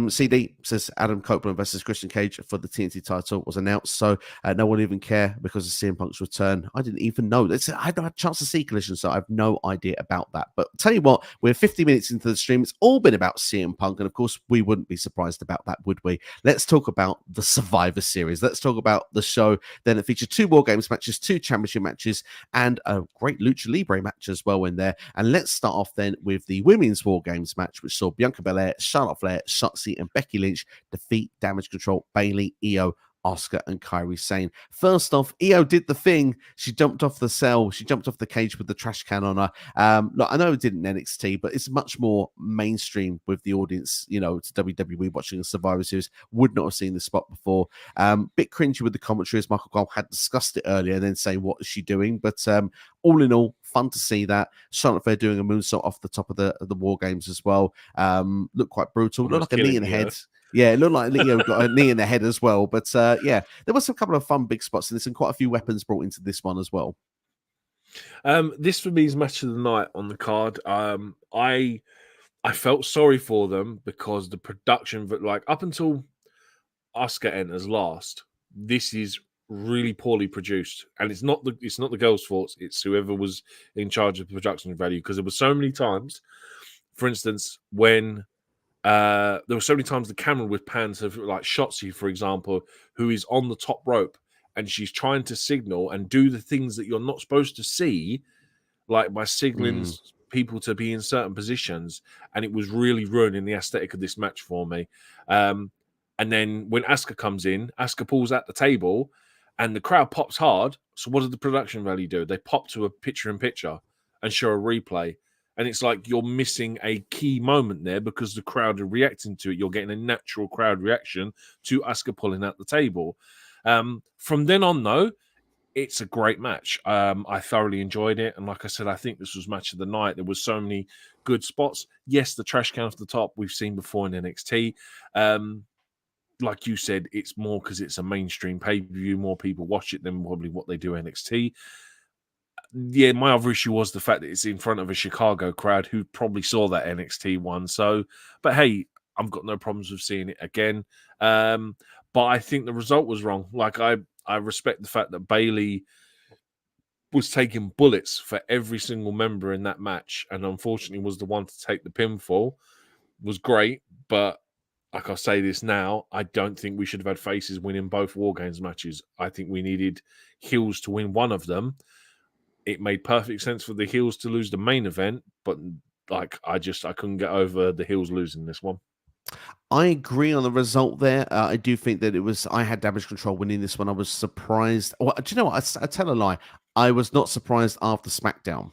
CD says Adam Copeland versus Christian Cage for the TNT title was announced. So no one even care because of CM Punk's return. I didn't even know. I hadn't had a chance to see Collision, so I have no idea about that. But tell you what, we're 50 minutes into the stream. It's all been about CM Punk. And of course, we wouldn't be surprised about that, would we? Let's talk about the Survivor Series. Let's talk about the show. Then it featured 2 WarGames matches, 2 championship matches, and a great Lucha Libre match as well in there. And let's start off then with the women's WarGames match, which saw Bianca Belair, Charlotte Flair, Shotzi, and Becky Lynch defeat Damage Control, Bayley, Io, Asuka, and Kairi Sane. First off, Io did the thing. She jumped off the cell. She jumped off the cage with the trash can on her. Look, I know it did in NXT, but it's much more mainstream with the audience, to WWE watching a Survivor Series. Would not have seen this spot before. Bit cringy with the commentary, as Michael Cole had discussed it earlier, and then saying, what is she doing? But all in all, fun to see that. Charlotte Flair doing a moonsault off the top of the WarGames as well. Looked quite brutal. Looked like a knee in the head. Yeah, it looked like Leo got a knee in the head as well. But there was a couple of fun big spots in this and quite a few weapons brought into this one as well. This for me is match of the night on the card. I felt sorry for them because the production, like up until Asuka enters last, this is really poorly produced, and it's not the girls' fault. It's whoever was in charge of production value, because there were so many times, for instance, when there were so many times the camera would pan to like Shotzi, for example, who is on the top rope and she's trying to signal and do the things that you're not supposed to see, like by signaling people to be in certain positions, and it was really ruining the aesthetic of this match for me. And then when Asuka comes in, Asuka pulls at the table and the crowd pops hard. So what did the production value do? They pop to a picture-in-picture and show a replay. And it's like you're missing a key moment there because the crowd are reacting to it. You're getting a natural crowd reaction to Asuka pulling out the table. From then on, though, it's a great match. I thoroughly enjoyed it. And like I said, I think this was match of the night. There was so many good spots. Yes, the trash can off the top we've seen before in NXT. Like you said, it's more because it's a mainstream pay-per-view. More people watch it than probably what they do NXT. Yeah, my other issue was the fact that it's in front of a Chicago crowd who probably saw that NXT one. So, but hey, I've got no problems with seeing it again. But I think the result was wrong. Like, I respect the fact that Bayley was taking bullets for every single member in that match, and unfortunately was the one to take the pinfall. Was great, but like I'll say this now, I don't think we should have had faces winning both WarGames matches. I think we needed heels to win one of them. It made perfect sense for the heels to lose the main event, but like I couldn't get over the heels losing this one. I agree on the result there. I do think that I had Damage Control winning this one. I was surprised. Well, do you know what? I tell a lie. I was not surprised after SmackDown.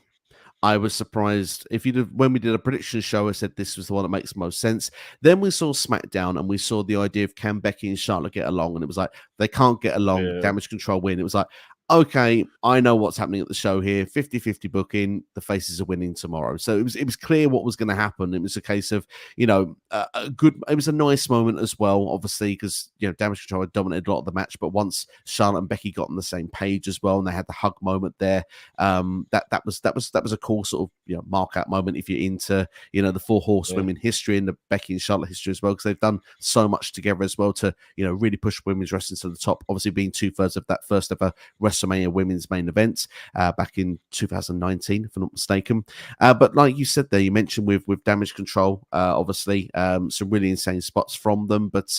I was surprised when we did a prediction show, I said this was the one that makes most sense. Then we saw SmackDown and we saw the idea of can Becky and Charlotte get along, and it was like they can't get along. Yeah. Damage Control win. It was like, okay, I know what's happening at the show here. 50-50 booking. The faces are winning tomorrow. So it was clear what was going to happen. It was a case of, it was a nice moment as well, obviously, because, Damage Control had dominated a lot of the match. But once Charlotte and Becky got on the same page as well, and they had the hug moment there, that was a cool sort of, mark out moment if you're into, the 4 horsewomen history and the Becky and Charlotte history as well, because they've done so much together as well to, really push women's wrestling to the top, obviously being 2/3 of that first ever WrestleMania women's main event back in 2019, if I'm not mistaken. But like you said there, you mentioned with Damage Control, obviously some really insane spots from them, but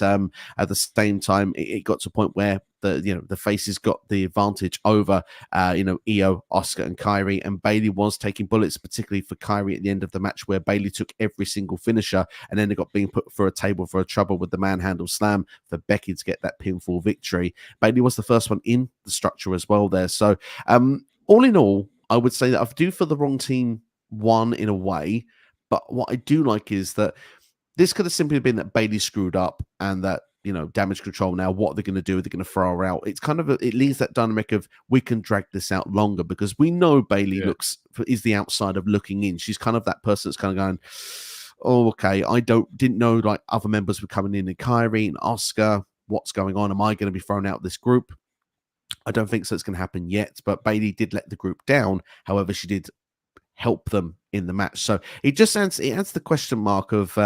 at the same time, it got to a point where the faces got the advantage over Io, Asuka, and Kairi, and Bayley was taking bullets, particularly for Kairi at the end of the match, where Bayley took every single finisher, and then they got being put for a table for a trouble with the manhandle slam for Becky to get that pinfall victory. Bayley was the first one in the structure as well there. So all in all, I would say that I do feel the wrong team won in a way, but what I do like is that this could have simply been that Bayley screwed up and that Damage Control now, what they're going to do, they're going to throw her out. It's kind of it leaves that dynamic of we can drag this out longer, because we know Bayley is the outside of looking in. She's kind of that person that's kind of going, oh, okay, I didn't know like other members were coming in, and Kairi and Asuka, what's going on? Am I going to be thrown out of this group? I don't think so. It's going to happen yet, but Bayley did let the group down. However, she did help them in the match. So it adds the question mark of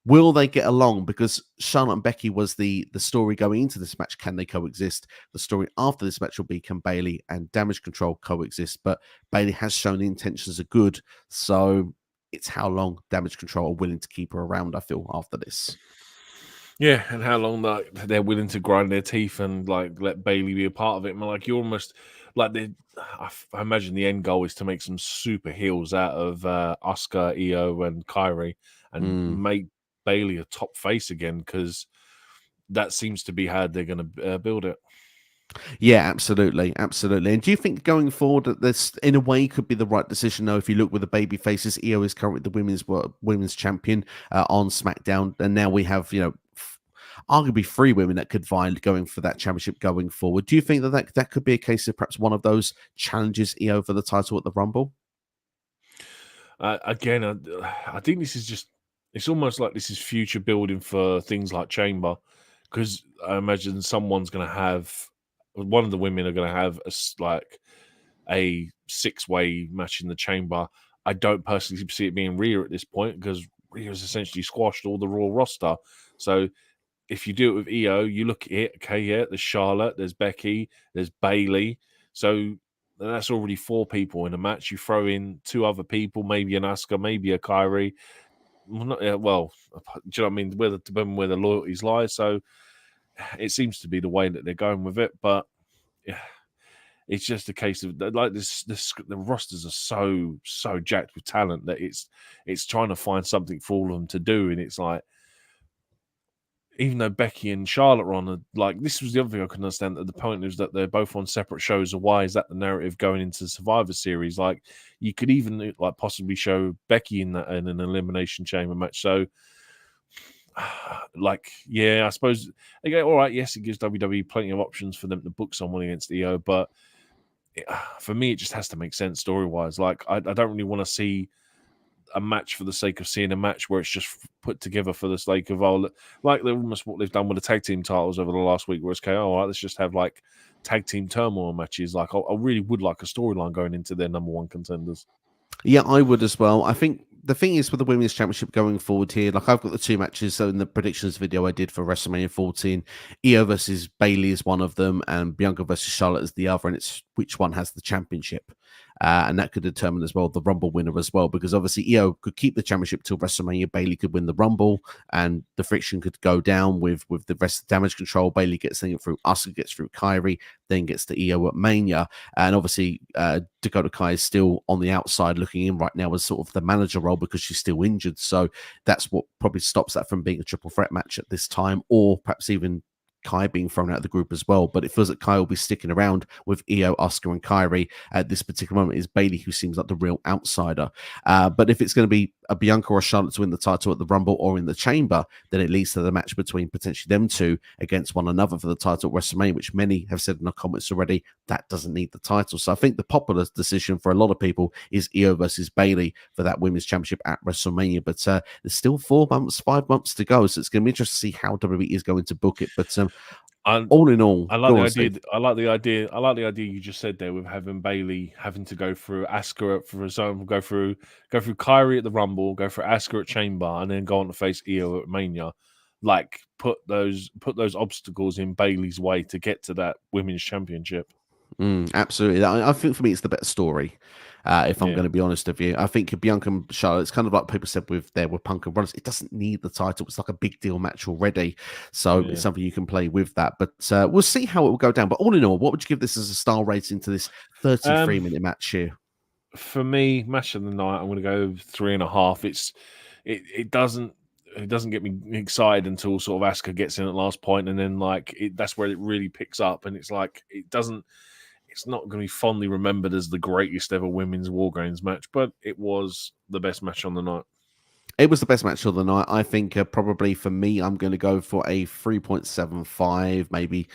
will they get along? Because Charlotte and Becky was the story going into this match. Can they coexist? The story after this match will be, can Bayley and Damage Control coexist? But Bayley has shown the intentions are good. So it's how long Damage Control are willing to keep her around, I feel, after this. Yeah, and how long they're willing to grind their teeth and like let Bayley be a part of it. And like, you almost like I imagine the end goal is to make some super heels out of Asuka, Io, and Kairi, and make Bayley a top face again, because that seems to be how they're going to build it. Yeah, absolutely. And do you think going forward that this, in a way, could be the right decision? Though, if you look with the baby faces, Io is currently the women's champion on SmackDown, and now we have arguably 3 women that could vie going for that championship going forward. Do you think that could be a case of perhaps one of those challenges Io for the title at the Rumble? Again, I think this is just, it's almost like this is future building for things like Chamber, because I imagine one of the women are going to have a 6-way match in the Chamber. I don't personally see it being Rhea at this point, because Rhea's essentially squashed all the Raw roster. So if you do it with Io, you look at it, okay, yeah, there's Charlotte, there's Becky, there's Bayley. So that's already 4 people in a match. You throw in 2 other people, maybe an Asuka, maybe a Kairi. Well, do you know what I mean? Depending where the loyalties lie. So it seems to be the way that they're going with it. But yeah, it's just a case of like the rosters are so jacked with talent that it's trying to find something for all of them to do. And it's like, even though Becky and Charlotte are on, this was the other thing I couldn't understand, that the point is that they're both on separate shows. So why is that the narrative going into the Survivor Series? Like, you could even possibly show Becky in an Elimination Chamber match. So, yeah, I suppose they go, all right, yes, it gives WWE plenty of options for them to book someone against Io, but for me, it just has to make sense story-wise. Like, I don't really want to see a match for the sake of seeing a match where it's just put together for the sake of like they're almost what they've done with the tag team titles over the last week, where it's okay, all right, let's just have like tag team turmoil matches. Like, I really would like a storyline going into their number 1 contenders. Yeah, I would as well. I think the thing is with the women's championship going forward here, like I've got the 2 matches. So in the predictions video I did for WrestleMania 14, Io versus Bayley is one of them, and Bianca versus Charlotte is the other, and it's which one has the championship. And that could determine as well the Rumble winner as well, because obviously Io could keep the championship till WrestleMania. Bayley could win the Rumble, and the friction could go down with the rest of Damage Control. Bayley gets things through, Asuka gets through Kairi, then gets to Io at Mania. And obviously Dakota Kai is still on the outside looking in right now as sort of the manager role, because she's still injured. So that's what probably stops that from being a triple threat match at this time, or perhaps even Kai being thrown out of the group as well. But it feels like Kai will be sticking around with Io, Asuka, and Kairi at this particular moment. Is Bayley who seems like the real outsider. But if it's going to be a Bianca or a Charlotte to win the title at the Rumble or in the Chamber, then it leads to the match between potentially them 2 against one another for the title at WrestleMania, which many have said in the comments already, that doesn't need the title. So I think the popular decision for a lot of people is Io versus Bayley for that women's championship at WrestleMania. But there's still 5 months to go, so it's going to be interesting to see how WWE is going to book it. But all in all, I like the idea. I like the idea. I like the idea you just said there, with having Bayley having to go through Asuka, for example, go through Kairi at the Rumble, go through Asuka at Chamber, and then go on to face Io at Mania. Like, put those obstacles in Bayley's way to get to that women's championship. Absolutely. I think for me, it's the better story. If I'm going to be honest with you, I think Bianca and Charlotte, it's kind of like people said with Punk and Rollins, it doesn't need the title. It's like a big deal match already. So it's something you can play with that. But we'll see how it will go down. But all in all, what would you give this as a star rating to this 33-minute match here? For me, match of the night, I'm going to go 3.5. It doesn't get me excited until sort of Asuka gets in at last point, and then that's where it really picks up. And it's like, it's not going to be fondly remembered as the greatest ever women's WarGames match, but it was the best match on the night. It was the best match of the night. I think probably for me, I'm going to go for a 3.75, maybe.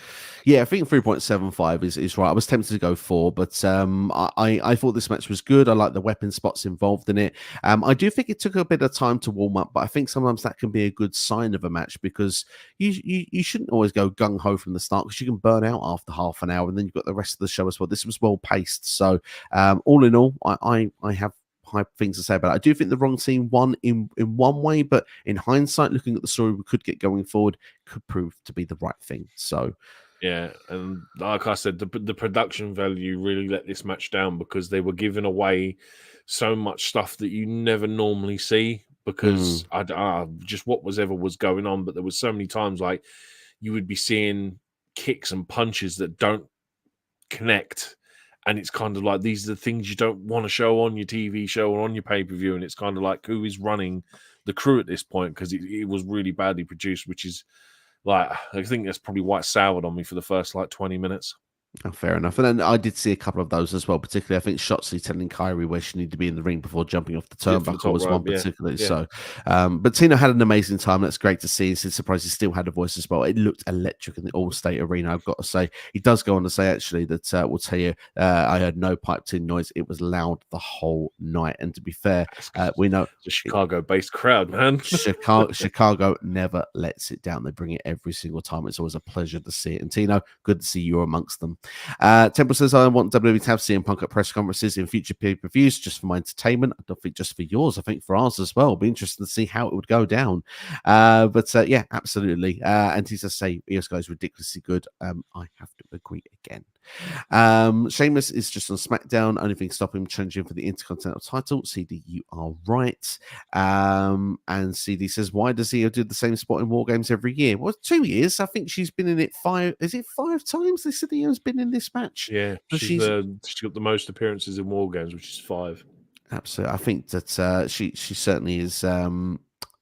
Yeah, I think 3.75 is right. I was tempted to go 4, but I thought this match was good. I like the weapon spots involved in it. I do think it took a bit of time to warm up, but I think sometimes that can be a good sign of a match, because you shouldn't always go gung-ho from the start, because you can burn out after half an hour, and then you've got the rest of the show as well. This was well paced. So all in all, I have things to say about it. I do think the wrong team won in one way, but in hindsight, looking at the story we could get going forward, could prove to be the right thing. So. Yeah, and like I said, the production value really let this match down because they were giving away so much stuff that you never normally see because just what was going on. But there was so many times like you would be seeing kicks and punches that don't connect, and it's kind of like these are the things you don't want to show on your TV show or on your pay-per-view, and it's kind of like who is running the crew at this point because it was really badly produced, which is. Like, I think that's probably why it soured on me for the first, 20 minutes. Oh, fair enough. And then I did see a couple of those as well, particularly I think Shotzi telling Kairi where she needed to be in the ring before jumping off the turnbuckle was one particularly. Yeah. So, but Tina had an amazing time. That's great to see. It's surprised he still had a voice as well. It looked electric in the All-State Arena, I've got to say. He does go on to say, actually, that we'll tell you, I heard no piped-in noise. It was loud the whole night. And to be fair, we know... It's a Chicago-based crowd, man. Chicago never lets it down. They bring it every single time. It's always a pleasure to see it. And Tino, good to see you amongst them. Temple says, I want WWE to have CM Punk at press conferences in future pay-per-views just for my entertainment. I don't think just for yours. I think for ours as well. It'll be interesting to see how it would go down. But yeah, absolutely. And he says, say, EOS guy is ridiculously good. I have to agree again. Sheamus is just on SmackDown. Only thing stopping him challenging for the Intercontinental title. CD, you are right. And CD says, why does he do the same spot in WarGames every year? Well, 2 years. I think she's been in it 5. Is it 5 times? They said Io's been in this match. Yeah, so she's got the most appearances in WarGames, which is 5. Absolutely. I think that she certainly is.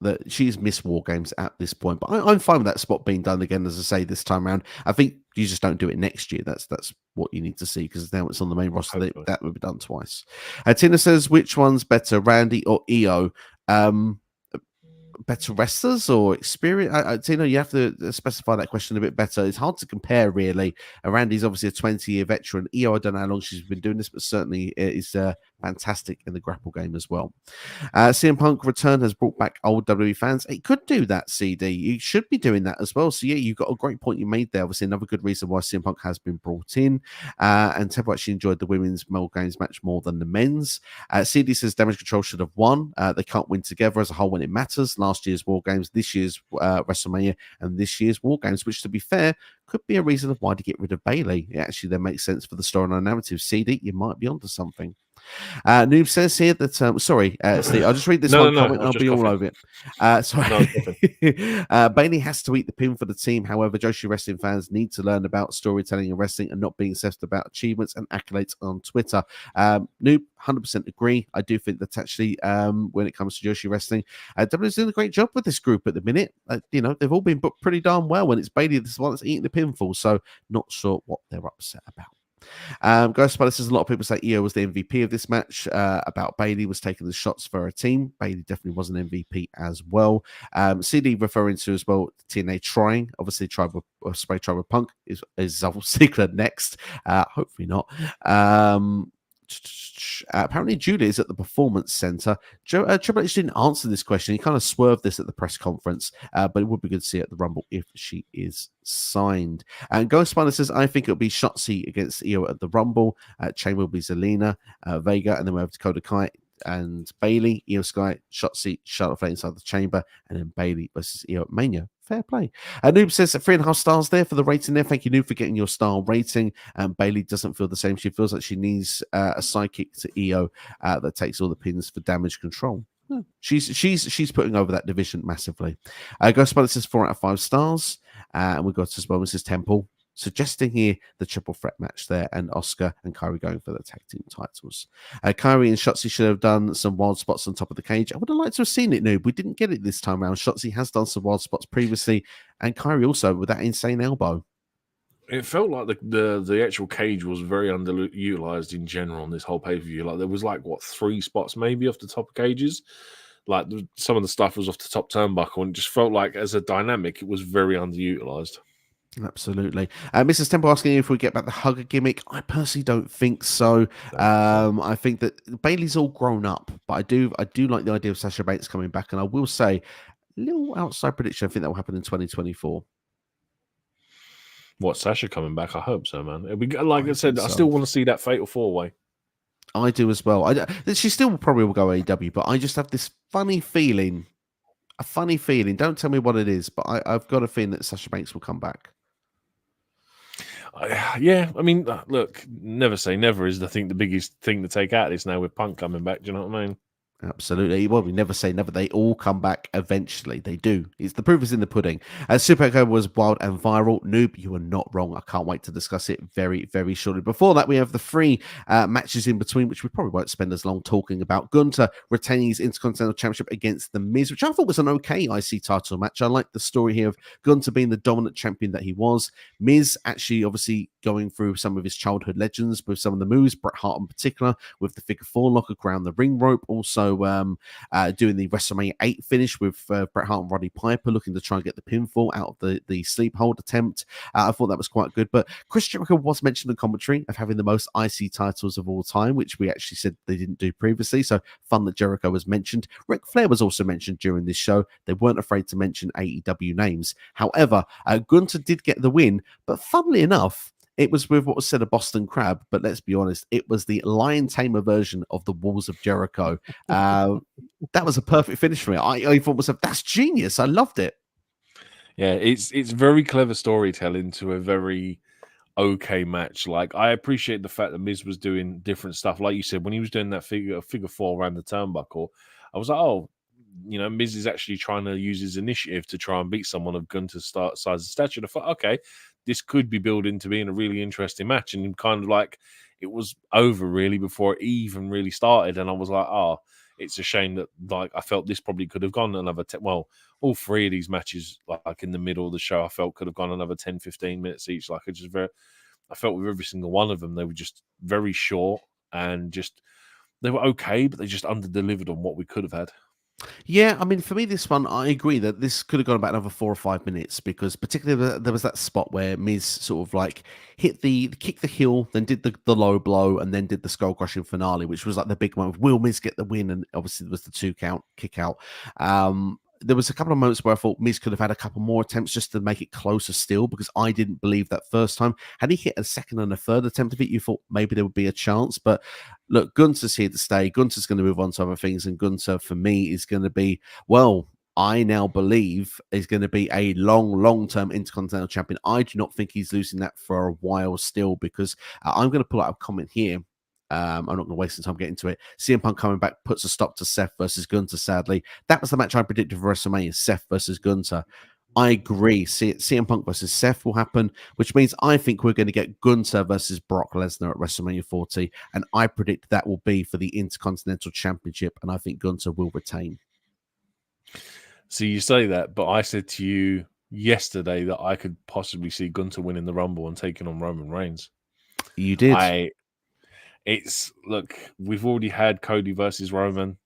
That she's missed WarGames at this point, but I'm fine with that spot being done again. As I say, this time around, I think you just don't do it next year. That's what you need to see because now it's on the main roster. That would be done twice. Tina says, which one's better, Randy or Io? Better wrestlers or experience? Tina, you have to specify that question a bit better. It's hard to compare, really. Randy's obviously a 20-year veteran. Io, I don't know how long she's been doing this, but certainly is fantastic in the grapple game as well. CM Punk return has brought back old WWE fans. It could do that, CD. You should be doing that as well. So yeah, you've got a great point you made there. Obviously, another good reason why CM Punk has been brought in. And Temple actually enjoyed the women's WarGames match more than the men's. CD says Damage Control should have won. They can't win together as a whole when it matters. Last year's WarGames, this year's WrestleMania, and this year's WarGames, which to be fair, could be a reason of why to get rid of Bayley. It actually then makes sense for the storyline narrative. CD, you might be onto something. Noob says here that sorry, Steve, I'll just read this comment. I'll be all over it. Sorry. Bayley has to eat the pin for the team. However, Joshi wrestling fans need to learn about storytelling and wrestling and not being obsessed about achievements and accolades on Twitter. Noob, 100% agree. I do think that actually when it comes to Joshi wrestling, WWE's doing a great job with this group at the minute. They've all been booked pretty darn well when it's Bayley this one that's eating the pinfall, so not sure what they're upset about. Ghost Spider says a lot of people say Io was the MVP of this match. About Bayley was taking the shots for her team. Bayley definitely was an MVP as well. CD referring to as well TNA trying. Obviously, spray tribe with Punk is obviously next. Hopefully not. Apparently Julie is at the Performance Center. Triple H didn't answer this question. He kind of swerved this at the press conference, but it would be good to see at the Rumble if she is signed. And Ghost Spider says, I think it'll be Shotzi against Io at the Rumble. Chamber will be Zelina, Vega, and then we have Dakota Kai and Bayley, Io Sky, Shotzi, Charlotte Flair inside the chamber, and then Bayley versus Io at Mania. Fair play. Noob says 3.5 stars there for the rating there. Thank you, Noob, for getting your star rating. Bayley doesn't feel the same. She feels like she needs a sidekick to Io that takes all the pins for Damage Control. She's putting over that division massively. Ghost Spider says 4 out of 5 stars. And we've got as well Mrs. Temple suggesting here the triple threat match there, and Asuka and Kairi going for the tag team titles. Kairi and Shotzi should have done some wild spots on top of the cage. I would have liked to have seen it, Noob. We didn't get it this time around. Shotzi has done some wild spots previously, and Kairi also with that insane elbow. It felt like the actual cage was very underutilized in general on this whole pay-per-view. Like there was 3 spots maybe off the top of cages. Like some of the stuff was off the top turnbuckle, and it just felt like as a dynamic, it was very underutilized. Absolutely. Mrs. Temple asking if we get back the hugger gimmick. I personally don't think so. I think that Bayley's all grown up, but I do like the idea of Sasha Banks coming back, and I will say, a little outside prediction, I think that will happen in 2024. What, Sasha coming back? I hope so, man. It'll be, like I said, I still want to see that fatal 4-way. I do as well. She still probably will go AEW, but I just have this funny feeling. A funny feeling. Don't tell me what it is, but I've got a feeling that Sasha Banks will come back. Yeah, I mean, look, never say never is, I think, the biggest thing to take out of this now with Punk coming back. Do you know what I mean? Absolutely. Well, we never say never. They all come back eventually. They do. It's the proof is in the pudding. Super Echo was wild and viral. Noob, you are not wrong. I can't wait to discuss it very, very shortly. Before that, we have the three matches in between, which we probably won't spend as long talking about. Gunther retaining his Intercontinental Championship against The Miz, which I thought was an okay IC title match. I like the story here of Gunther being the dominant champion that he was. Miz actually obviously going through some of his childhood legends with some of the moves, Bret Hart in particular, with the figure four lock around the ring rope. Also, doing the WrestleMania 8 finish with Bret Hart and Roddy Piper looking to try and get the pinfall out of the sleep hold attempt. I thought that was quite good. But Chris Jericho was mentioned in the commentary of having the most IC titles of all time, which we actually said they didn't do previously. So fun that Jericho was mentioned. Ric Flair was also mentioned during this show. They weren't afraid to mention AEW names. However, Gunther did get the win, but funnily enough, it was with what was said a Boston Crab, but let's be honest, it was the lion tamer version of the Walls of Jericho. That was a perfect finish for me. I thought myself, that's genius. I loved it. Yeah, it's very clever storytelling to a very okay match. Like, I appreciate the fact that Miz was doing different stuff. Like you said, when he was doing that figure four around the turnbuckle, I was like, oh, you know, Miz is actually trying to use his initiative to try and beat someone of Gunther's size and stature. I thought, okay, this could be building to being a really interesting match. And kind of like it was over really before it even really started. And I was like, oh, it's a shame that like I felt this probably could have gone another well, all three of these matches, like in the middle of the show, I felt could have gone another 10, 15 minutes each. Like I felt with every single one of them, they were just very short and just they were okay, but they just under-delivered on what we could have had. Yeah, I mean, for me, this one, I agree that this could have gone about another 4 or 5 minutes because particularly there was that spot where Miz sort of like kicked the heel, then did the low blow, and then did the skull crushing finale, which was like the big moment. Will Miz get the win? And obviously there was the 2 count kick out. There was a couple of moments where I thought Miz could have had a couple more attempts just to make it closer still, because I didn't believe that first time. Had he hit a second and a third attempt of it, you thought maybe there would be a chance. But look, Gunther's here to stay. Gunther's going to move on to other things, and Gunther, for me, is going to be, well, I now believe is going to be a long-term Intercontinental Champion. I do not think he's losing that for a while still, because I'm going to pull out a comment here. I'm not going to waste some time getting to it. CM Punk coming back puts a stop to Seth versus Gunther, sadly. That was the match I predicted for WrestleMania, Seth versus Gunther. I agree. CM Punk versus Seth will happen, which means I think we're going to get Gunther versus Brock Lesnar at WrestleMania 40, and I predict that will be for the Intercontinental Championship, and I think Gunther will retain. So you say that, but I said to you yesterday that I could possibly see Gunther winning the Rumble and taking on Roman Reigns. You did. Look, we've already had Cody versus Roman.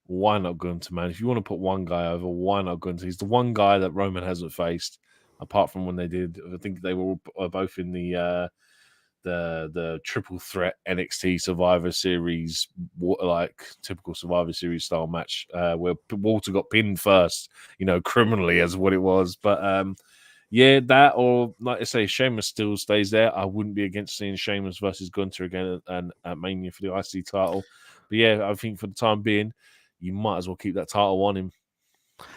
Why not Gunther, man? If you want to put one guy over, why not Gunther? He's the one guy that Roman hasn't faced, apart from when they did. I think they were both in the triple threat NXT Survivor Series, like typical Survivor Series style match, where Walter got pinned first, you know, criminally as what it was. But yeah, that, or like I say, Sheamus still stays there. I wouldn't be against seeing Sheamus versus Gunther again and at Mania for the IC title. But yeah, I think for the time being, you might as well keep that title on him.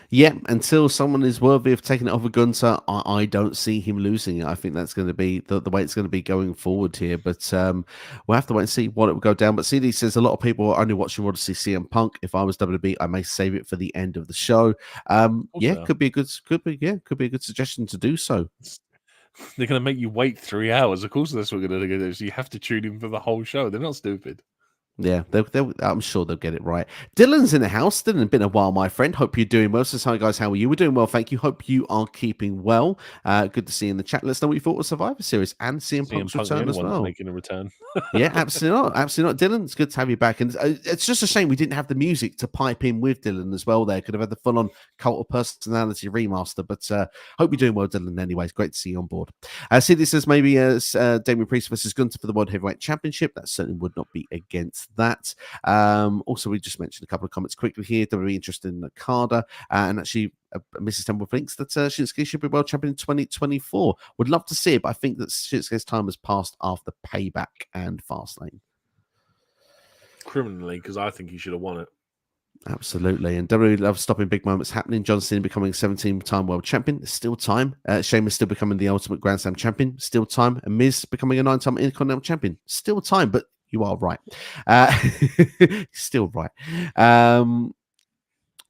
Yeah, until someone is worthy of taking it over Gunther, I don't see him losing it. I think that's going to be the way it's going to be going forward here. But we'll have to wait and see what it will go down. But CD says a lot of people are only watching want to see CM Punk. If I was WWE, I may save it for the end of the show. Yeah, could be a good suggestion to do so. They're going to make you wait 3 hours. Of course, that's what they're going to do. So you have to tune in for the whole show. They're not stupid. Yeah, I'm sure they'll get it right. Dylan's in the house. Dylan, been a while, my friend. Hope you're doing well. So, hi guys, how are you? We're doing well, thank you. Hope you are keeping well. Good to see you in the chat. Let us know what you thought of Survivor Series and CM Punk's return as well. Making a return. Yeah, absolutely not. Absolutely not. Dylan, it's good to have you back. And it's just a shame we didn't have the music to pipe in with Dylan as well there. Could have had the full-on Cult of Personality remaster. But hope you're doing well, Dylan, anyways. Great to see you on board. See, this says maybe Damian Priest versus Gunther for the World Heavyweight Championship. That certainly would not be against that. Also, we just mentioned a couple of comments quickly here. They're really interested in Nakada. And actually, Mrs. Temple thinks that Shinsuke should be world champion in 2024. Would love to see it, but I think that Shinsuke's time has passed after Payback and Fastlane. criminally because I think he should have won it. Absolutely. And WWE loves stopping big moments happening. John Cena becoming 17-time world champion. Still time. Sheamus still becoming the ultimate Grand Slam champion. Still time. And Miz becoming a 9-time Intercontinental champion. Still time, but you are right. Still right.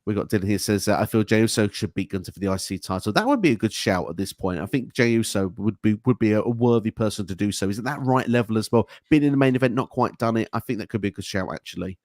We got Dylan here says, I feel Jey Uso should beat Gunther for the IC title. That would be a good shout at this point. I think Jey Uso would be a worthy person to do so. Is at that right level as well. Being in the main event, not quite done it. I think that could be a good shout, actually.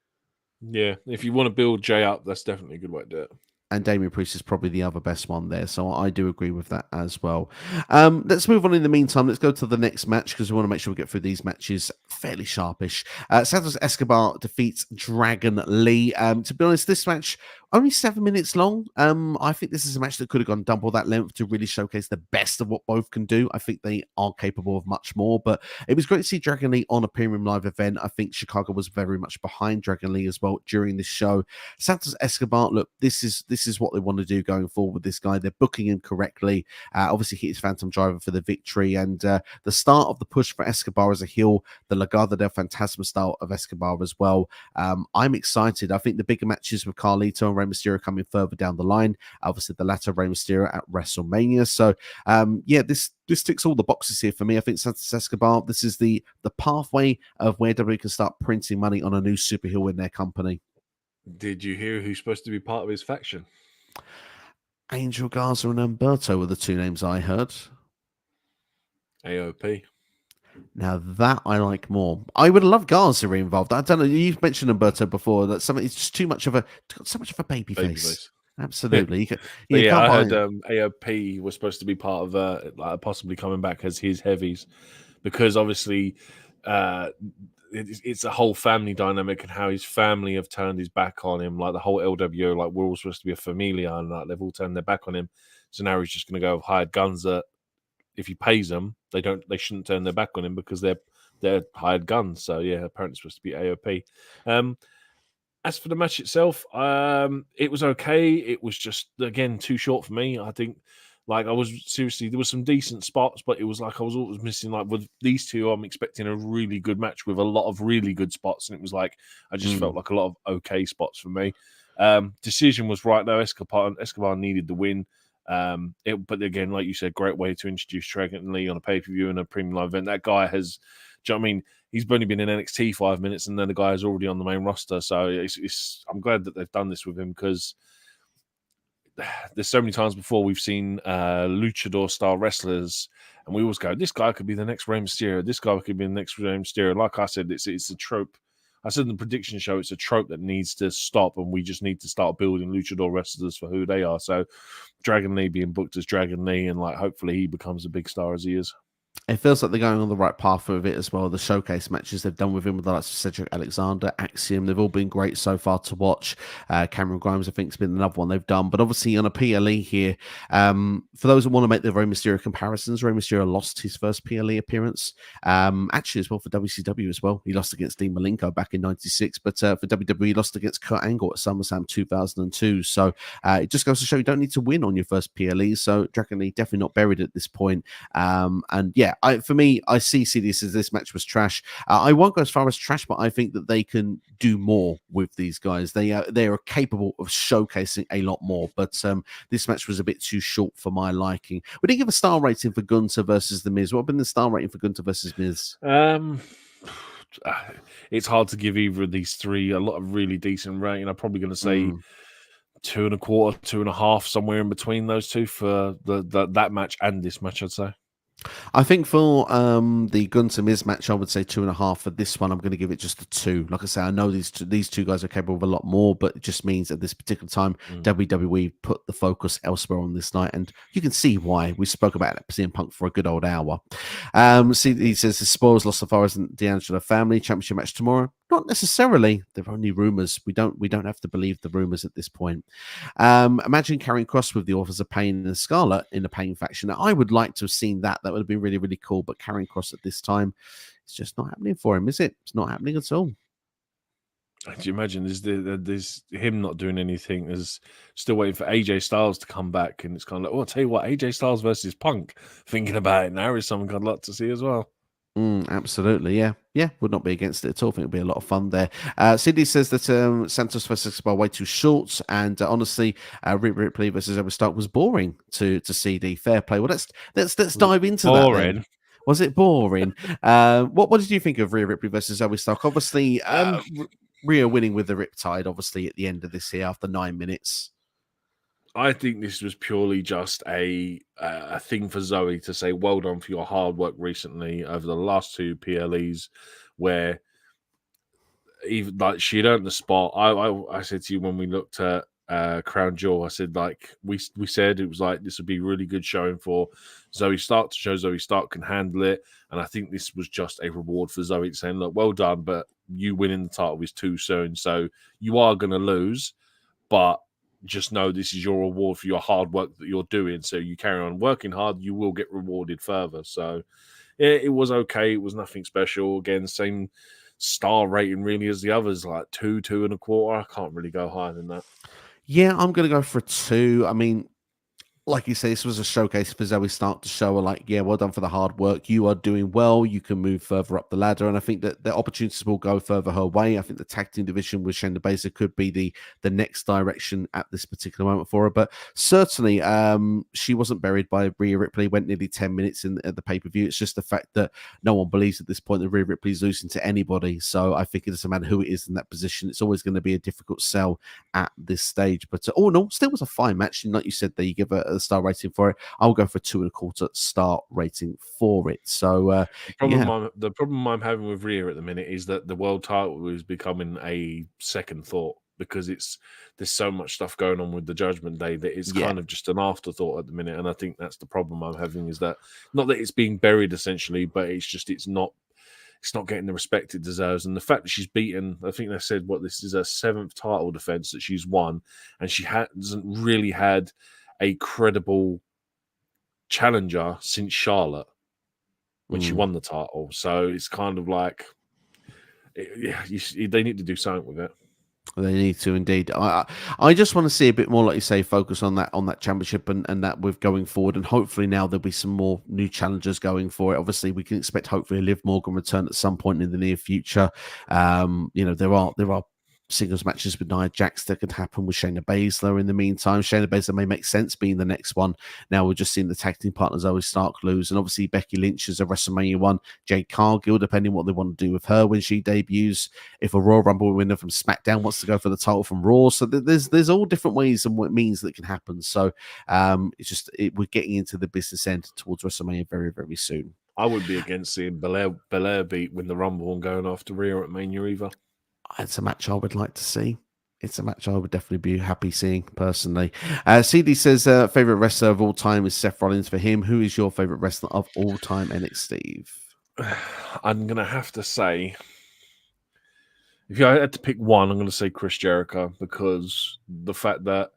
Yeah, if you want to build Jey up, that's definitely a good way to do it. And Damian Priest is probably the other best one there. So I do agree with that as well. Let's move on in the meantime. Let's go to the next match because we want to make sure we get through these matches fairly sharpish. Santos Escobar defeats Dragon Lee. To be honest, this match, only 7 minutes long. I think this is a match that could have gone double that length to really showcase the best of what both can do. I think they are capable of much more, but it was great to see Dragon Lee on a premium live event. I think Chicago was very much behind Dragon Lee as well during this show. Santos Escobar, look, this is what they want to do going forward with this guy. They're booking him correctly. Obviously, he is Phantom Driver for the victory, and the start of the push for Escobar as a heel, the Legado del Fantasma style of Escobar as well. I'm excited. I think the bigger matches with Carlito and Rey Mysterio coming further down the line. Obviously, the latter Rey Mysterio at WrestleMania. So, this ticks all the boxes here for me. I think Santos Escobar, this is the pathway of where WWE can start printing money on a new superhero in their company. Did you hear who's supposed to be part of his faction? Angel Garza and Humberto were the two names I heard. AOP. Now that I like more. I would love Garza involved. I don't know. You've mentioned Humberto before. That something. It's just too much of a baby face. Absolutely. I heard AOP was supposed to be part of possibly coming back as his heavies, because obviously it's a whole family dynamic and how his family have turned his back on him. Like the whole LWO, like we're all supposed to be a familia, and like they've all turned their back on him. So now he's just going to go hired guns that if he pays them, they shouldn't turn their back on him because they're hired guns. So yeah, apparently it's supposed to be AOP. As for the match itself, it was okay. It was just, again, too short for me. I think, like, there was some decent spots, but it was like I was always missing, like, with these two, I'm expecting a really good match with a lot of really good spots. And it was like, I just felt like a lot of okay spots for me. Decision was right, though. Escobar needed the win. But again, like you said, great way to introduce Dragon Lee on a pay-per-view and a premium live event. That guy has, do you know what I mean? He's only been in NXT 5 minutes, and then the guy is already on the main roster. So I'm glad that they've done this with him, because there's so many times before we've seen luchador-style wrestlers, and we always go, this guy could be the next Rey Mysterio. This guy could be the next Rey Mysterio. Like I said, it's a trope. I said in the prediction show, it's a trope that needs to stop, and we just need to start building luchador wrestlers for who they are. So Dragon Lee being booked as Dragon Lee, and like hopefully he becomes a big star as he is. It feels like they're going on the right path with it as well. The showcase matches they've done with him, with the likes of Cedric Alexander, Axiom, they've all been great so far to watch. Cameron Grimes, I think, has been another one they've done. But obviously on a PLE here, for those that want to make the Rey Mysterio comparisons, Rey Mysterio lost his first PLE appearance. Actually, as well for WCW as well. He lost against Dean Malenko back in '96, but for WWE, he lost against Kurt Angle at SummerSlam 2002. So it just goes to show you don't need to win on your first PLE. So Dragon Lee definitely not buried at this point. And yeah, for me, I see this as this match was trash. I won't go as far as trash, but I think that they can do more with these guys. They are capable of showcasing a lot more. But this match was a bit too short for my liking. We didn't give a star rating for Gunther versus The Miz. What have been the star rating for Gunther versus Miz? It's hard to give either of these three a lot of really decent rating. I'm probably going to say 2.25, 2.5, somewhere in between those two for that match and this match, I'd say. I think for the Gunther Miz match, I would say 2.5. For this one, I'm going to give it just a 2. Like I say, I know these two guys are capable of a lot more, but it just means at this particular time, WWE put the focus elsewhere on this night, and you can see why. We spoke about CM Punk for a good old hour. See, he says the spoils lost so far as the Angelo family championship match tomorrow. Not necessarily. They're only rumors. We don't have to believe the rumors at this point. Imagine Karrion Kross with the Authors of Pain and Scarlet in the Pain faction. Now, I would like to have seen that. That would have been really, really cool. But Karrion Kross at this time, it's just not happening for him, is it? It's not happening at all. Do you imagine there's him not doing anything? There's still waiting for AJ Styles to come back, and it's kind of like, I'll tell you what, AJ Styles versus Punk. Thinking about it now is something I'd like to see as well. Absolutely, yeah. Yeah, would not be against it at all. I think it'd be a lot of fun there. Cindy says that Santos versus Escobar way too short, and honestly, Rhea Ripley versus Zoey Stark was boring to CD. Fair play. Well, let's Was it dive into that then. boring? Was it boring? What did you think of Rhea Ripley versus Zoey Stark? Obviously, Rhea winning with the Riptide, obviously at the end of this here after 9 minutes. I think this was purely just a thing for Zoe to say, well done for your hard work recently over the last two PLEs, where even like she'd earned the spot. I said to you when we looked at Crown Jewel, I said like we said it was like this would be really good showing for Zoey Stark to show Zoey Stark can handle it, and I think this was just a reward for Zoe saying, look, well done, but you winning the title is too soon, so you are going to lose, but just know this is your reward for your hard work that you're doing. So you carry on working hard, you will get rewarded further. So yeah, it was okay. It was nothing special. Again, same star rating really as the others, like 2.25. I can't really go higher than that. Yeah, I'm going to go for a 2. I mean, like you say, this was a showcase for Zoe Stark to show her, like, yeah, well done for the hard work. You are doing well. You can move further up the ladder. And I think that the opportunities will go further her way. I think the tag team division with Shayna Baszler could be the next direction at this particular moment for her. But certainly, she wasn't buried by Rhea Ripley. Went nearly 10 minutes at the pay-per-view. It's just the fact that no one believes at this point that Rhea Ripley is losing to anybody. So I think it doesn't matter who it is in that position. It's always going to be a difficult sell at this stage. But all in all, still was a fine match. And like you said there, you give a star rating for it. I'll go for 2.25 star rating for it. So the problem I'm having with Rhea at the minute is that the world title is becoming a second thought because there's so much stuff going on with the Judgment Day that it's kind of just an afterthought at the minute. And I think that's the problem I'm having, is that not that it's being buried essentially, but it's not getting the respect it deserves. And the fact that she's beaten, I think they said this is her 7th title defense that she's won, and she hasn't really had a credible challenger since Charlotte when she won the title. So it's kind of like, they need to do something with it. They need to indeed. I just want to see a bit more, like you say, focus on that championship and that with going forward. And hopefully now there'll be some more new challengers going for it. Obviously, we can expect hopefully Liv Morgan return at some point in the near future. There are singles matches with Nia Jax that could happen with Shayna Baszler in the meantime. Shayna Baszler may make sense being the next one. Now we're just seeing the tag team partners Zoey Stark lose, and obviously Becky Lynch is a WrestleMania 1. Jade Cargill, depending what they want to do with her when she debuts. If a Royal Rumble winner from SmackDown wants to go for the title from Raw, so there's all different ways and what it means that can happen. So we're getting into the business end towards WrestleMania very, very soon. I would be against seeing Belair win the Rumble and going after Rhea at Mania either. It's a match I would like to see. It's a match I would definitely be happy seeing personally. CD says favorite wrestler of all time is Seth Rollins for him. Who is your favorite wrestler of all time, NXT Steve? I'm going to have to say, if I had to pick one, I'm going to say Chris Jericho, because the fact that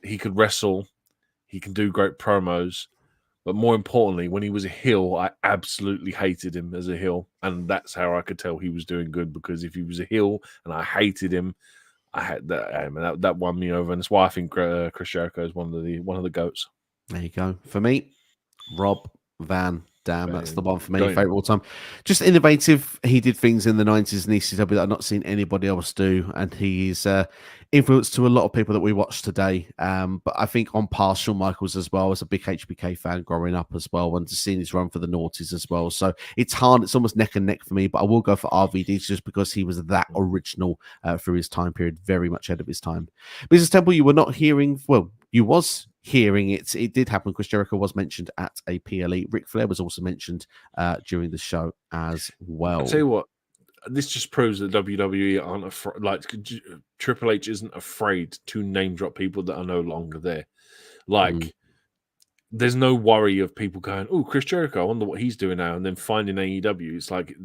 he could wrestle, he can do great promos, but more importantly, when he was a heel, I absolutely hated him as a heel. And that's how I could tell he was doing good, because if he was a heel and I hated him, I had that won me over. And that's why I think Chris Jericho is one of the GOATs. There you go. For me, Rob Van Dam. That's the one for me. Favorite all time. Just innovative. He did things in the 90s in ECW that I've not seen anybody else do. And he's influenced to a lot of people that we watch today. But I think on past Shawn Michaels as well. I was a big HBK fan growing up as well. And to see his run for the noughties as well. So it's hard. It's almost neck and neck for me. But I will go for RVD just because he was that original through his time period. Very much ahead of his time. Mrs. Temple, you were not hearing... Well, you was hearing it. It did happen. Chris Jericho was mentioned at a PLE. Ric Flair was also mentioned during the show as well. I'll tell you what, this just proves that WWE aren't afraid. Like Triple H isn't afraid to name drop people that are no longer there. Like there's no worry of people going, "Oh, Chris Jericho, I wonder what he's doing now," and then finding AEW. It's like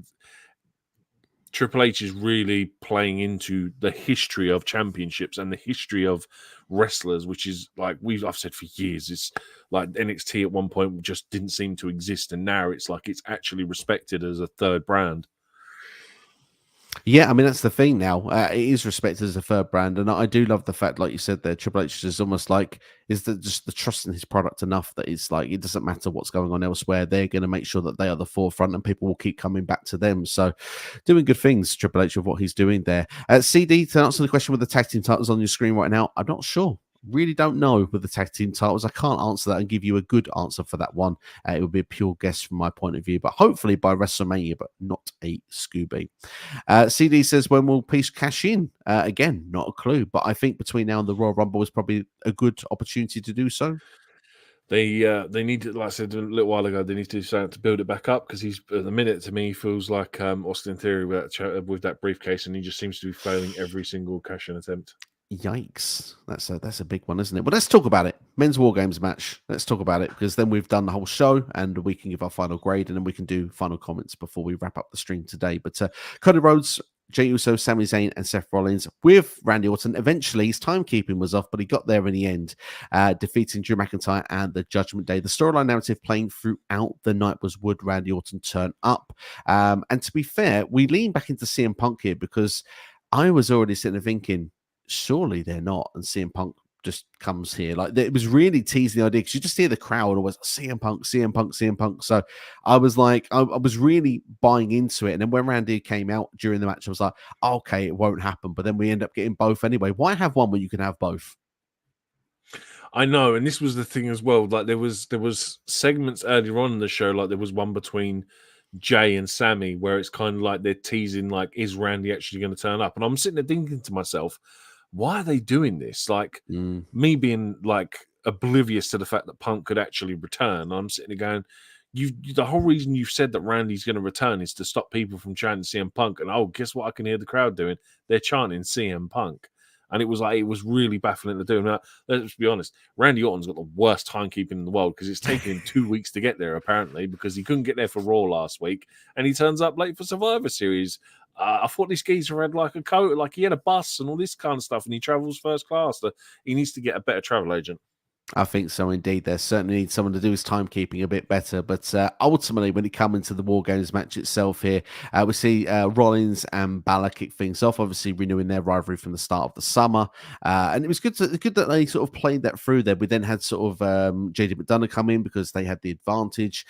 Triple H is really playing into the history of championships and the history of wrestlers, which is like I've said for years. It's like NXT at one point just didn't seem to exist, and now it's like it's actually respected as a third brand. Yeah, I mean that's the thing now. It is respected as a third brand, and I do love the fact, like you said, there, Triple H is almost like is that just the trust in his product enough that it's like it doesn't matter what's going on elsewhere. They're going to make sure that they are the forefront, and people will keep coming back to them. So, doing good things, Triple H, with what he's doing there. CD, to answer the question with the tag team titles on your screen right now, I'm not sure. Really don't know with the tag team titles. I can't answer that and give you a good answer for that one. It would be a pure guess from my point of view, but hopefully by WrestleMania, but not a Scooby. CD says, when will Peace cash in? Again, not a clue, but I think between now and the Royal Rumble is probably a good opportunity to do so. They need to, like I said a little while ago, they need to do something to build it back up because he's at the minute to me he feels like Austin Theory with that briefcase, and he just seems to be failing every single cash-in attempt. Yikes. That's a big one, isn't it? Well, let's talk about it. Men's War Games match. Let's talk about it because then we've done the whole show and we can give our final grade and then we can do final comments before we wrap up the stream today. But Cody Rhodes, Jey Uso, Sami Zayn, and Seth Rollins with Randy Orton. Eventually, his timekeeping was off, but he got there in the end, defeating Drew McIntyre and the Judgment Day. The storyline narrative playing throughout the night was, would Randy Orton turn up? And to be fair, we lean back into CM Punk here because I was already sitting there thinking, surely they're not. And CM Punk just comes here. Like it was really teasing the idea because you just hear the crowd always CM Punk, CM Punk, CM Punk. So I was like, I was really buying into it. And then when Randy came out during the match, I was like, okay, it won't happen. But then we end up getting both anyway. Why have one when you can have both? I know, and this was the thing as well. Like there was segments earlier on in the show, like there was one between Jay and Sami where it's kind of like they're teasing, like, is Randy actually going to turn up? And I'm sitting there thinking to myself, why are they doing this? Like me being like oblivious to the fact that Punk could actually return. I'm sitting there going, the whole reason you've said that Randy's going to return is to stop people from chanting CM Punk. And oh, guess what? I can hear the crowd doing. They're chanting CM Punk. And it was really baffling to do. Now, let's be honest, Randy Orton's got the worst timekeeping in the world because it's taken him 2 weeks to get there, apparently, because he couldn't get there for Raw last week. And he turns up late for Survivor Series. I thought this geezer had like a coat, like he had a bus and all this kind of stuff, and he travels first class. He needs to get a better travel agent. I think so, indeed. There certainly needs someone to do his timekeeping a bit better. But ultimately, when it comes into the War Games match itself here, we see Rollins and Bálor kick things off, obviously renewing their rivalry from the start of the summer. And it was good that they sort of played that through there. We then had sort of JD McDonough come in because they had the advantage.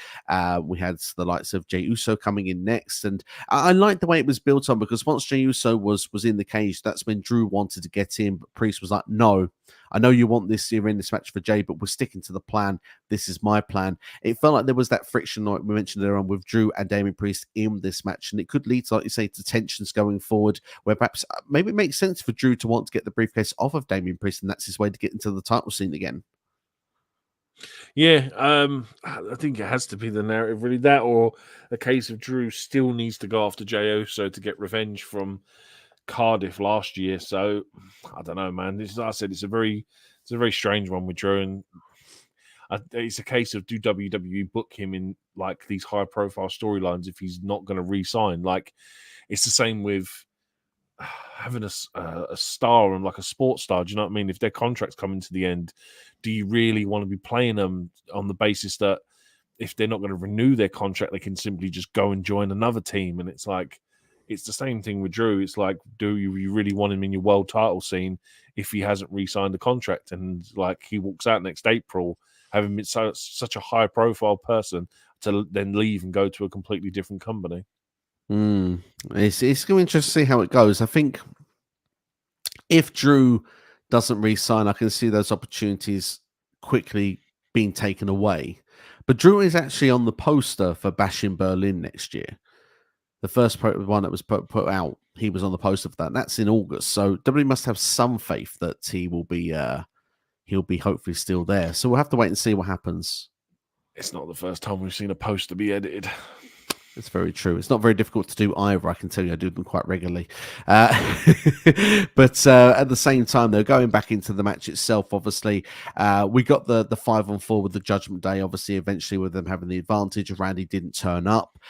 We had the likes of Jey Uso coming in next. And I liked the way it was built on because once Jey Uso was in the cage, that's when Drew wanted to get in. But Priest was like, no. I know you want this here in this match for Jay, but we're sticking to the plan. This is my plan. It felt like there was that friction, like we mentioned earlier on, with Drew and Damian Priest in this match, and it could lead to, like you say, to tensions going forward, where perhaps maybe it makes sense for Drew to want to get the briefcase off of Damian Priest, and that's his way to get into the title scene again. Yeah, I think it has to be the narrative, really. That or a case of Drew still needs to go after Jey Uso to get revenge from Cardiff last year. So I don't know, man. This, as I said, it's a very strange one with Drew, and it's a case of do WWE book him in like these high profile storylines if he's not going to re-sign? Like it's the same with having a star and like a sports star. Do you know what I mean? If their contracts coming to the end, do you really want to be playing them on the basis that if they're not going to renew their contract, they can simply just go and join another team? And it's like, it's the same thing with Drew. It's like, do you really want him in your world title scene if he hasn't re-signed the contract? And like he walks out next April, having been such a high profile person, to then leave and go to a completely different company. It's going to be interesting to see how it goes. I think if Drew doesn't re-sign, I can see those opportunities quickly being taken away. But Drew is actually on the poster for Bash in Berlin next year. The first one that was put out, he was on the poster for that. And that's in August. So WWE must have some faith that he will be, he'll be hopefully still there. So we'll have to wait and see what happens. It's not the first time we've seen a poster be edited. It's very true. It's not very difficult to do either. I can tell you, I do them quite regularly. But at the same time, though, going back into the match itself, obviously, we got the 5-on-4 with the Judgment Day. Obviously, eventually, with them having the advantage, Randy didn't turn up.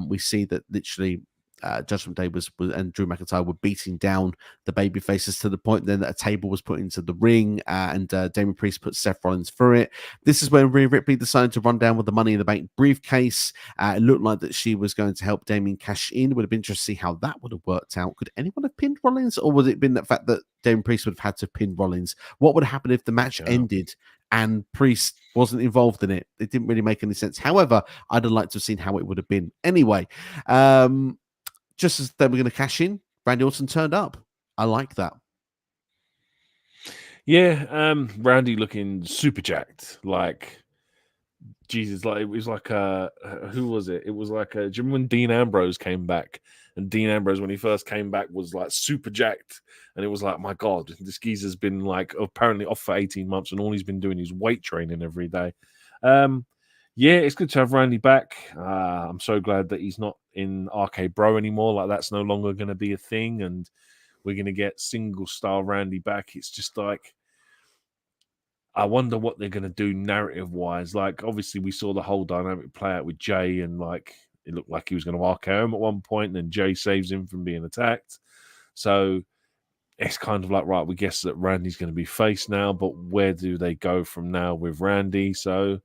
We see that literally Judgment Day was and Drew McIntyre were beating down the baby faces to the point then that a table was put into the ring, and Damian Priest put Seth Rollins through it. This is when Rhea Ripley decided to run down with the Money in the Bank briefcase. It looked like that she was going to help Damian cash in. It would have been interesting to see how that would have worked out. Could anyone have pinned Rollins, or would it have been the fact that Damian Priest would have had to pin Rollins? What would happen if the match ended and Priest wasn't involved in it? It didn't really make any sense. However, I'd have liked to have seen how it would have been. Anyway, just as they were going to cash in, Randy Orton turned up. I like that. Yeah, Randy looking super jacked. Like, Jesus, like it was like who was it? It was like do you remember when Dean Ambrose came back? And Dean Ambrose, when he first came back, was like super jacked, and it was like, my God, this geezer's been like apparently off for 18 months, and all he's been doing is weight training every day. Yeah, it's good to have Randy back. I'm so glad that he's not in RK Bro anymore. Like, that's no longer going to be a thing, and we're going to get single star Randy back. It's just like, I wonder what they're going to do narrative wise. Like, obviously, we saw the whole dynamic play out with Jay, and like it looked like he was going to RKO him at one point, and then Jay saves him from being attacked. So it's kind of like, right, we guess that Randy's going to be face now, but where do they go from now with Randy? So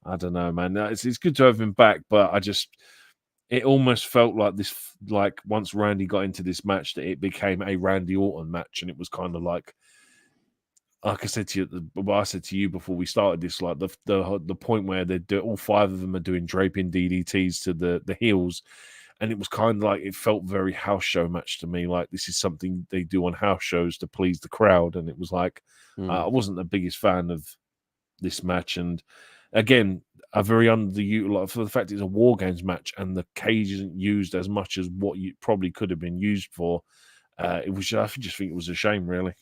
I don't know, man. It's good to have him back, but it almost felt like this, like once Randy got into this match, that it became a Randy Orton match, and it was kind of like I said to you, what I said to you before we started this, like the point where all five of them are doing draping DDTs to the heels, and it was kind of like, it felt very house show match to me. Like, this is something they do on house shows to please the crowd, and it was like I wasn't the biggest fan of this match, and again, a very underutilized for the fact it's a WarGames match, and the cage isn't used as much as what you probably could have been used for. It was I just think it was a shame, really.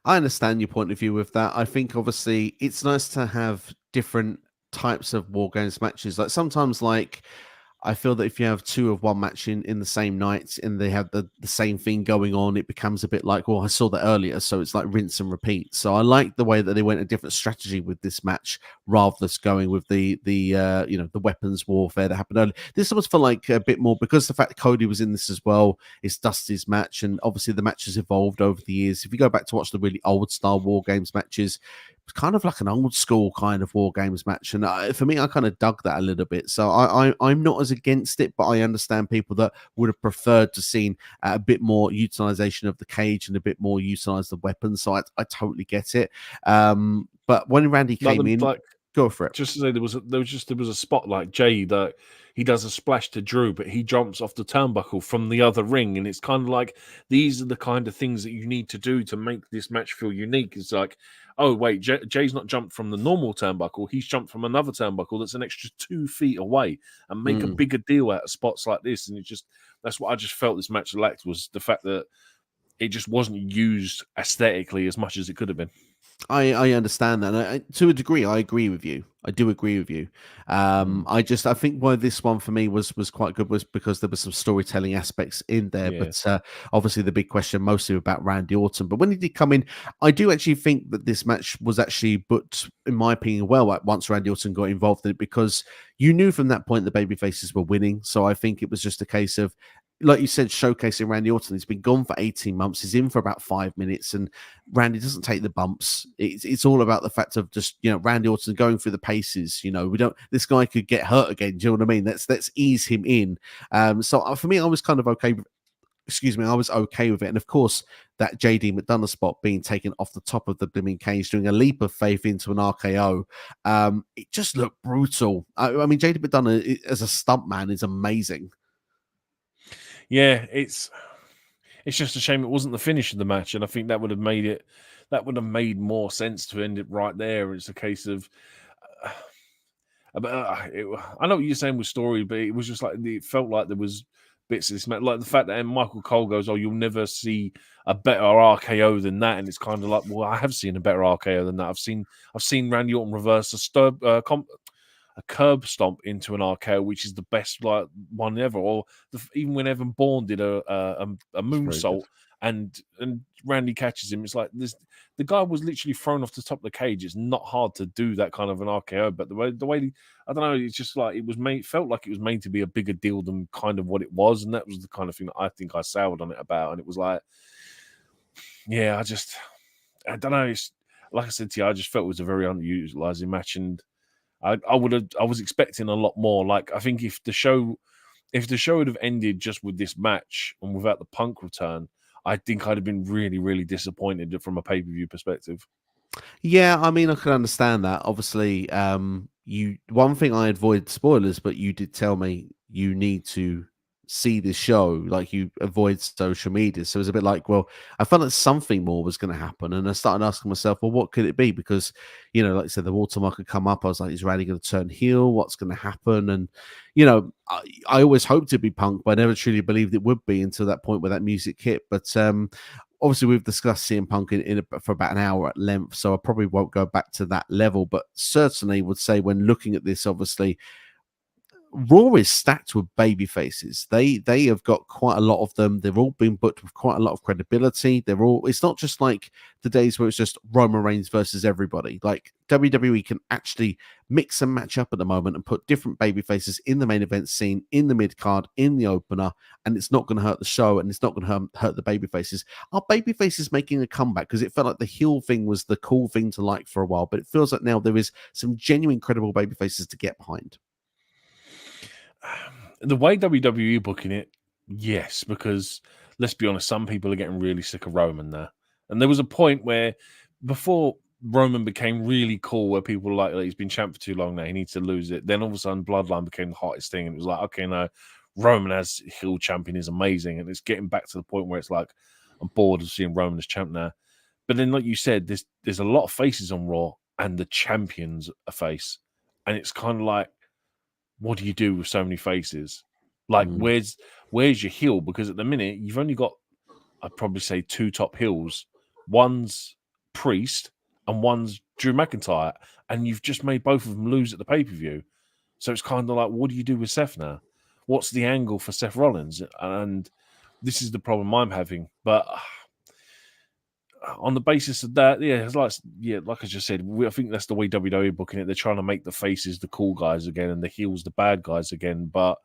I understand your point of view with that. I think obviously it's nice to have different types of War Games matches. Like sometimes, like I feel that if you have two of one match in the same night and they have the same thing going on, it becomes a bit like, well, I saw that earlier, so it's like rinse and repeat. So I like the way that they went a different strategy with this match rather than going with the weapons warfare that happened earlier. This was for like a bit more, because the fact that Cody was in this as well. It's Dusty's match, and obviously the match has evolved over the years. If you go back to watch the really old style War Games matches, it's kind of like an old school kind of War Games match, and for me, I kind of dug that a little bit. So I'm not as against it, but I understand people that would have preferred to seen a bit more utilization of the cage and a bit more utilize the weapons. So I totally get it. But when Randy came in, go for it. Just to say, there was a spot like Jay that he does a splash to Drew, but he jumps off the turnbuckle from the other ring, and it's kind of like, these are the kind of things that you need to do to make this match feel unique. It's like, oh wait, Jay's not jumped from the normal turnbuckle; he's jumped from another turnbuckle that's an extra 2 feet away, and make a bigger deal out of spots like this. And that's what I just felt this match lacked, was the fact that it just wasn't used aesthetically as much as it could have been. I understand that. To a degree, I agree with you. I do agree with you. I think why this one for me was quite good was because there was some storytelling aspects in there. Yeah. But obviously the big question mostly about Randy Orton. But when he did come in, I do actually think that this match was actually booked, in my opinion, well once Randy Orton got involved in it, because you knew from that point the babyfaces were winning. So I think it was just a case of, like you said, showcasing Randy Orton. He's been gone for 18 months. He's in for about 5 minutes, and Randy doesn't take the bumps. It's all about the fact of just, Randy Orton going through the paces. This guy could get hurt again. Do you know what I mean? Let's ease him in. So for me, I was kind of okay. I was okay with it. And of course, that JD McDonough spot being taken off the top of the blooming cage, doing a leap of faith into an RKO. It just looked brutal. I mean, JD McDonough as a stuntman is amazing. Yeah, it's just a shame it wasn't the finish of the match, and I think that would have made more sense to end it right there. It's a case of I know what you're saying with story, but it was just like, it felt like there was bits of this match, like the fact that Michael Cole goes, "Oh, you'll never see a better RKO than that," and it's kind of like, well, I have seen a better RKO than that. I've seen Randy Orton reverse a a curb stomp into an RKO, which is the best like one ever. Or even when Evan Bourne did a moonsault and Randy catches him, it's like this. The guy was literally thrown off the top of the cage. It's not hard to do that kind of an RKO, but the way I don't know, it's just like felt like it was made to be a bigger deal than kind of what it was, and that was the kind of thing that I think I soured on it about. And it was like, yeah, I don't know. It's, like I said to you, I just felt it was a very underutilizing match, and I was expecting a lot more. Like I think if the show would have ended just with this match and without the Punk return, I think I'd have been really, really disappointed from a pay-per-view perspective. Yeah, I mean, I can understand that. Obviously, one thing I avoid spoilers, but you did tell me you need to see this show, like you avoid social media. So it's a bit like, well, I felt like something more was going to happen, and I started asking myself, well, what could it be? Because like I said, the watermark had come up. I was like, is Randy going to turn heel? What's going to happen? And I always hoped to be Punk, but I never truly believed it would be until that point where that music hit. But obviously, we've discussed CM Punk for about an hour at length, so I probably won't go back to that level. But certainly would say when looking at this, obviously, Raw is stacked with baby faces. They have got quite a lot of them. They've all been booked with quite a lot of credibility. It's not just like the days where it's just Roman Reigns versus everybody. Like WWE can actually mix and match up at the moment and put different baby faces in the main event scene, in the mid card, in the opener, and it's not going to hurt the show and it's not going to hurt the baby faces. Are baby faces making a comeback? Because it felt like the heel thing was the cool thing to like for a while, but it feels like now there is some genuine credible baby faces to get behind. The way WWE booking it, yes, because let's be honest, some people are getting really sick of Roman there. And there was a point where before Roman became really cool, where people were like, he's been champ for too long now, he needs to lose it. Then all of a sudden, Bloodline became the hottest thing. And it was like, okay, no, Roman as heel champion is amazing. And it's getting back to the point where it's like, I'm bored of seeing Roman as champ now. But then, like you said, there's a lot of faces on Raw, and the champion's a face. And it's kind of like, what do you do with so many faces? Like, where's your heel? Because at the minute, you've only got, I'd probably say, two top heels. One's Priest and one's Drew McIntyre. And you've just made both of them lose at the pay-per-view. So it's kind of like, what do you do with Seth now? What's the angle for Seth Rollins? And this is the problem I'm having. But on the basis of that, like I just said, I think that's the way WWE booking it. They're trying to make the faces the cool guys again and the heels the bad guys again. But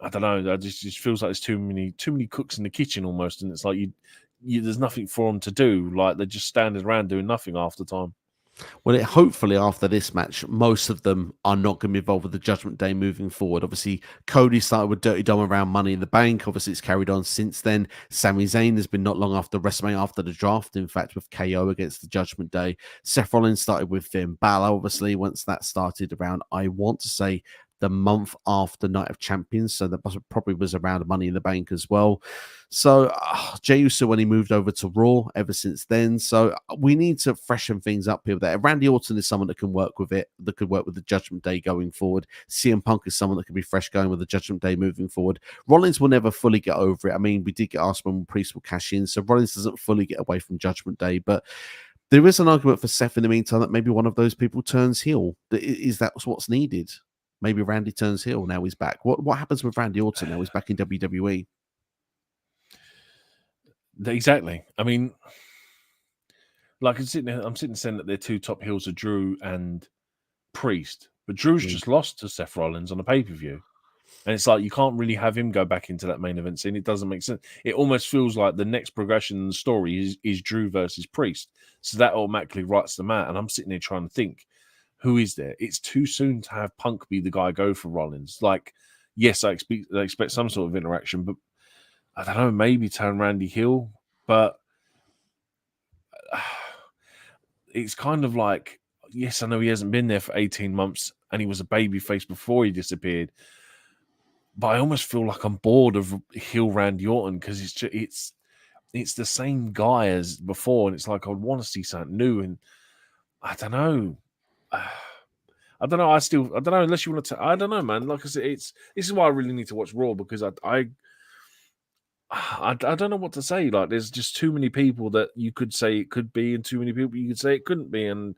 I don't know. It just feels like there's too many cooks in the kitchen almost, and it's like there's nothing for them to do. Like they're just standing around doing nothing half the time. Well, hopefully after this match, most of them are not going to be involved with the Judgment Day moving forward. Obviously, Cody started with Dirty Dom around Money in the Bank. Obviously, it's carried on since then. Sami Zayn has been not long after WrestleMania, after the draft, in fact, with KO against the Judgment Day. Seth Rollins started with Finn Balor, obviously, once that started around, I want to say, the month after Night of Champions, so that probably was around Money in the Bank as well. So Jey Uso when he moved over to Raw ever since then. So we need to freshen things up here. There, Randy Orton is someone that can work with it, that could work with the Judgment Day going forward. CM Punk is someone that can be fresh going with the Judgment Day moving forward. Rollins will never fully get over it. I mean, we did get asked when Priest will cash in, so Rollins doesn't fully get away from Judgment Day, but there is an argument for Seth in the meantime that maybe one of those people turns heel. Is that what's needed? Maybe Randy turns heel, now he's back. What happens with Randy Orton now he's back in WWE? Exactly. I mean, like I'm sitting saying that their two top heels are Drew and Priest, but Drew's just lost to Seth Rollins on a pay-per-view. And it's like you can't really have him go back into that main event scene. It doesn't make sense. It almost feels like the next progression in the story is Drew versus Priest. So that automatically writes them out. And I'm sitting there trying to think, who is there? It's too soon to have Punk be the guy go for Rollins. Like, yes, I expect some sort of interaction, but I don't know, maybe turn Randy heel. But it's kind of like, yes, I know he hasn't been there for 18 months and he was a babyface before he disappeared. But I almost feel like I'm bored of heel Randy Orton because it's the same guy as before, and it's like I would want to see something new. And I don't know. I don't know. I don't know. Unless you want to, I don't know, man. Like I said, this is why I really need to watch Raw because I don't know what to say. Like, there's just too many people that you could say it could be, and too many people you could say it couldn't be. And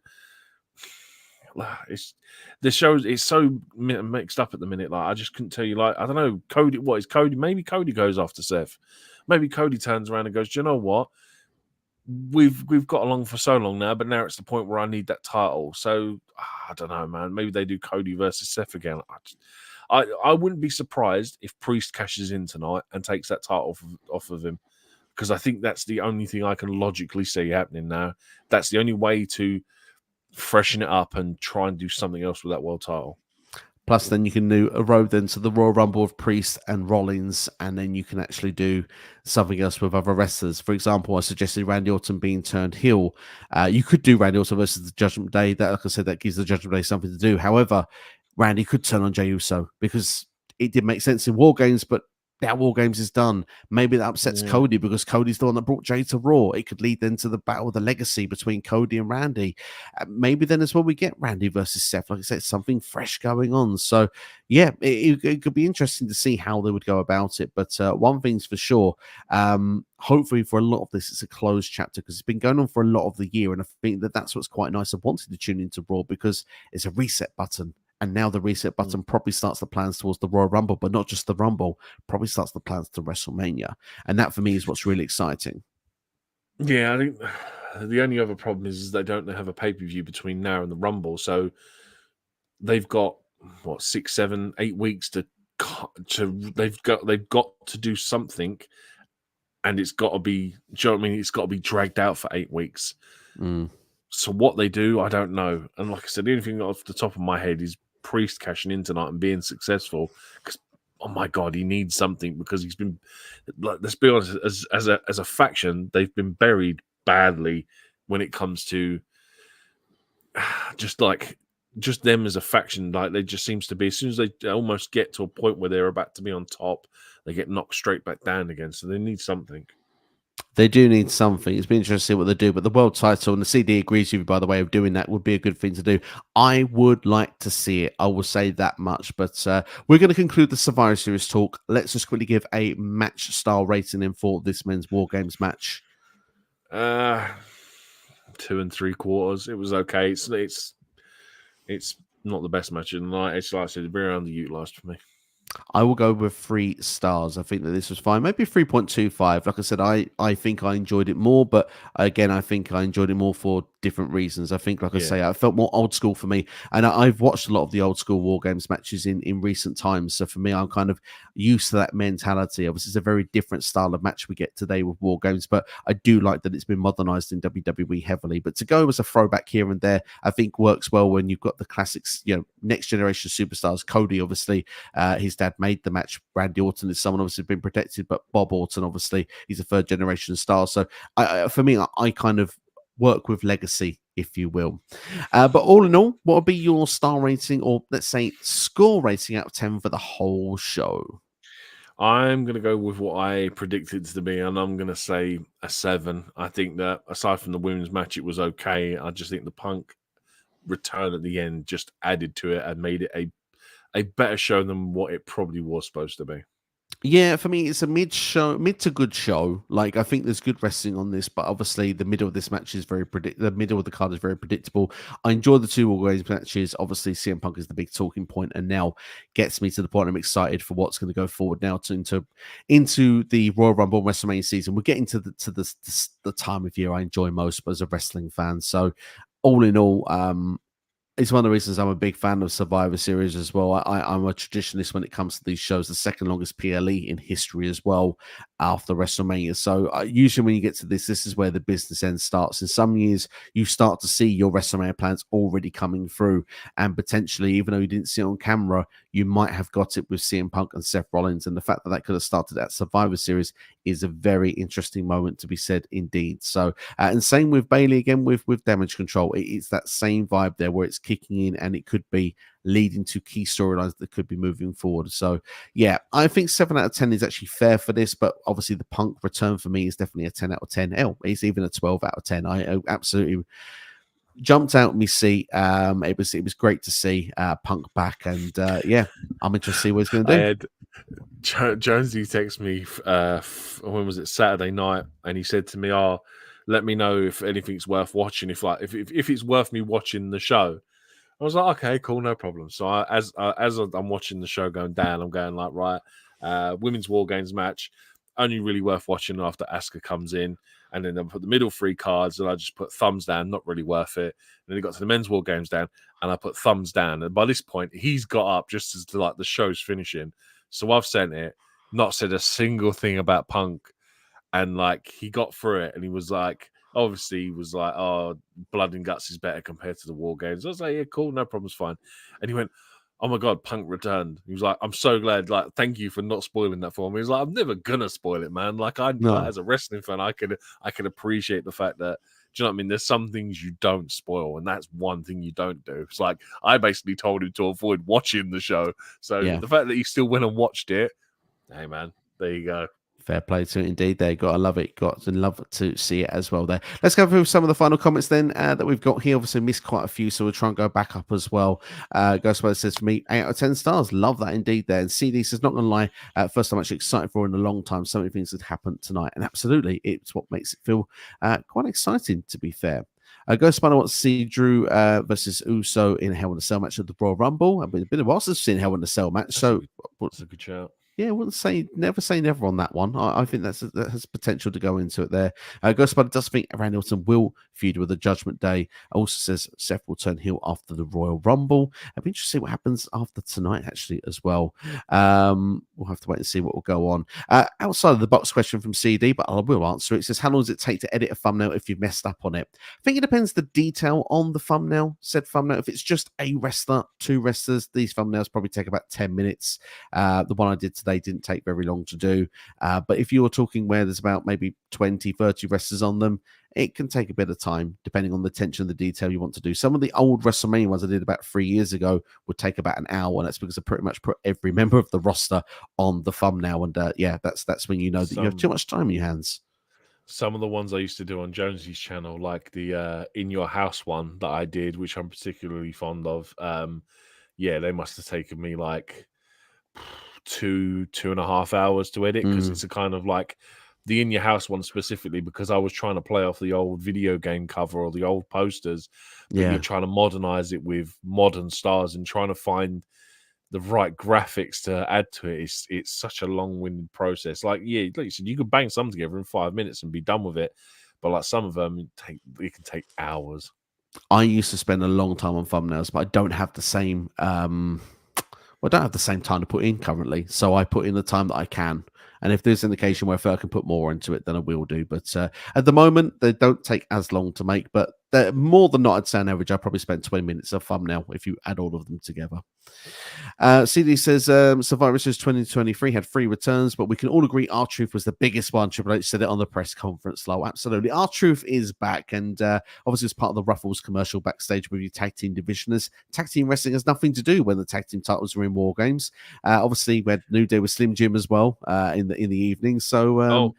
it's the show. It's so mixed up at the minute. Like I just couldn't tell you. Like I don't know, Cody. What is Cody? Maybe Cody goes after Seth. Maybe Cody turns around and goes, "Do you know what? We've got along for so long now, but now it's the point where I need that title." So I don't know, man. Maybe they do Cody versus Seth again. I wouldn't be surprised if Priest cashes in tonight and takes that title off of him, because I think that's the only thing I can logically see happening now. That's the only way to freshen it up and try and do something else with that world title. Plus, then you can do a road then to the Royal Rumble of Priest and Rollins, and then you can actually do something else with other wrestlers. For example, I suggested Randy Orton being turned heel. You could do Randy Orton versus the Judgment Day. That, like I said, that gives the Judgment Day something to do. However, Randy could turn on Jey Uso because it did make sense in WarGames, but now WarGames is done. Maybe that upsets Cody because Cody's the one that brought Jey to Raw. It could lead then to the battle of the legacy between Cody and Randy. Maybe then as well we get Randy versus Seth. Like I said, something fresh going on. So yeah, it could be interesting to see how they would go about it. But one thing's for sure, hopefully for a lot of this, it's a closed chapter because it's been going on for a lot of the year. And I think that that's what's quite nice. I wanted to tune into Raw because it's a reset button. And now the reset button probably starts the plans towards the Royal Rumble, but not just the Rumble, probably starts the plans to WrestleMania. And that for me is what's really exciting. Yeah, I think the only other problem is they don't have a pay-per-view between now and the Rumble. So they've got, 6, 7, 8 weeks to they've got to do something, and it's got to be, do you know what I mean? It's got to be dragged out for 8 weeks. So what they do, I don't know. And like I said, the only thing off the top of my head is Priest cashing in tonight and being successful, because oh my god, he needs something, because he's been, like, let's be honest, as a faction, they've been buried badly when it comes to just them as a faction. Like, they just seems to be, as soon as they almost get to a point where they're about to be on top, they get knocked straight back down again. So they need something. They do need something. It's been interesting to see what they do, but the world title, and the CD agrees with you, by the way, of doing that would be a good thing to do. I would like to see it. I will say that much, but we're going to conclude the Survivor Series talk. Let's just quickly give a match style rating in for this men's WarGames match. 2 3/4. It was okay. It's not the best match of the night. It's like I said, very underutilized for me. I will go with 3 stars. I think that this was fine. Maybe 3.25. Like I said, I think I enjoyed it more, but again, I think I enjoyed it more for different reasons. I think, like I say, I felt more old school for me. And I've watched a lot of the old school WarGames matches in recent times. So for me, I'm kind of used to that mentality. Obviously, it's a very different style of match we get today with WarGames, but I do like that it's been modernized in WWE heavily. But to go as a throwback here and there, I think works well when you've got the classics, next generation superstars. Cody, obviously, his dad made the match. Randy Orton is someone obviously been protected, but Bob Orton, obviously, he's a third generation star. So for me, I kind of work with legacy, if you will. But all in all, what would be your star rating, or let's say score rating out of 10 for the whole show? I'm going to go with what I predicted to be, and I'm going to say a 7. I think that aside from the women's match, it was okay. I just think the Punk return at the end just added to it and made it a better show than what it probably was supposed to be. Yeah, for me, it's a mid to good show. Like, I think there's good wrestling on this, but obviously the middle of this match is the middle of the card is very predictable. I enjoy the 2 WarGames matches. Obviously, CM Punk is the big talking point, and now gets me to the point I'm excited for what's going to go forward now into the Royal Rumble WrestleMania season. We're getting to the time of year I enjoy most as a wrestling fan. So, all in all, it's one of the reasons I'm a big fan of Survivor Series as well. I'm a traditionalist when it comes to these shows, the second longest PLE in history as well after WrestleMania. So usually when you get to this is where the business end starts. In some years, you start to see your WrestleMania plans already coming through, and potentially, even though you didn't see it on camera, you might have got it with CM Punk and Seth Rollins. And the fact that that could have started at Survivor Series is a very interesting moment to be said indeed. So, and same with Bayley again with Damage Control. It's that same vibe there where it's kicking in, and it could be leading to key storylines that could be moving forward. So yeah, I think 7 out of 10 is actually fair for this, but obviously the Punk return for me is definitely a 10 out of 10. Hell, it's even a 12 out of 10. I absolutely jumped out me seat. It was great to see Punk back, and yeah, I'm interested to see what he's going to do. Jonesy texted me when was it, Saturday night, and he said to me, let me know if anything's worth watching, if it's worth me watching the show. I was like, okay, cool, no problem. So as I'm watching the show going down, I'm going like, right, women's War Games match, only really worth watching after Asuka comes in. And then I put the middle 3 cards and I just put thumbs down, not really worth it. And then he got to the men's War Games down and I put thumbs down. And by this point, he's got up just as like the show's finishing. So I've sent it, not said a single thing about Punk. And like he got through it and he was like, obviously he was like, oh, Blood and Guts is better compared to the War Games. I was like, yeah, cool, no problem's fine. And he went, oh my God, Punk returned. He was like, I'm so glad. Like, thank you for not spoiling that for me. He was like, I'm never gonna spoil it, man. Like, like, as a wrestling fan, I could appreciate the fact that, do you know what I mean? There's some things you don't spoil, and that's one thing you don't do. It's like I basically told him to avoid watching the show. So the fact that he still went and watched it, hey man, there you go. Fair play to it indeed. There, got to love it. Got to love to see it as well. There. Let's go through some of the final comments then that we've got here. Obviously, missed quite a few, so we'll try and go back up as well. Ghostbusters says for me, 8 out of 10 stars. Love that indeed. There, and CD says, not gonna lie, first time I'm actually excited for in a long time. So many things that happened tonight, and absolutely, it's what makes it feel quite exciting. To be fair. Ghost Spider wants to see Drew versus Uso in a Hell in a Cell match at the Royal Rumble. I've been a bit of a while since I've seen Hell in a Cell match, so that's a good shout. Yeah, I wouldn't say never on that one. I think that has potential to go into it there. Ghost Spider does think Randy Orton will feud with the Judgment Day. Also says Seth will turn heel after the Royal Rumble. I'd be interested to see what happens after tonight, actually, as well. We'll have to wait and see what will go on. Outside of the box question from CD, but I will answer it. It says, how long does it take to edit a thumbnail if you've messed up on it? I think it depends the detail on the thumbnail, said thumbnail. If it's just a wrestler, 2 wrestlers, these thumbnails probably take about 10 minutes. The one I did today didn't take very long to do. But if you're talking where there's about maybe 20, 30 wrestlers on them, it can take a bit of time, depending on the attention and the detail you want to do. Some of the old WrestleMania ones I did about 3 years ago would take about an hour, and that's because I pretty much put every member of the roster on the thumbnail. And that's when you know that you have too much time in your hands. Some of the ones I used to do on Jonesy's channel, like the In Your House one that I did, which I'm particularly fond of, they must have taken me like 2.5 hours to edit, because it's a kind of like the In Your House one specifically, because I was trying to play off the old video game cover or the old posters, but you're trying to modernize it with modern stars and trying to find the right graphics to add to it. It's such a long-winded process. Like you said, you could bang some together in 5 minutes and be done with it, but like some of them it can take hours. I used to spend a long time on thumbnails, but I don't have the same I don't have the same time to put in currently, so I put in the time that I can. And if there's an occasion where I feel I can put more into it, then I will do. But at the moment, they don't take as long to make. But more than not, I'd say on average, I probably spent 20 minutes of thumbnail if you add all of them together. CD says Survivor Series 2023 had 3 returns, but we can all agree R-Truth was the biggest one. Triple H said it on the press conference. Absolutely. R-Truth is back, and obviously it's part of the Ruffles commercial backstage with your tag team division. As tag team wrestling has nothing to do when the tag team titles are in War Games. Obviously, we had New Day with Slim Jim as well in the evening. So.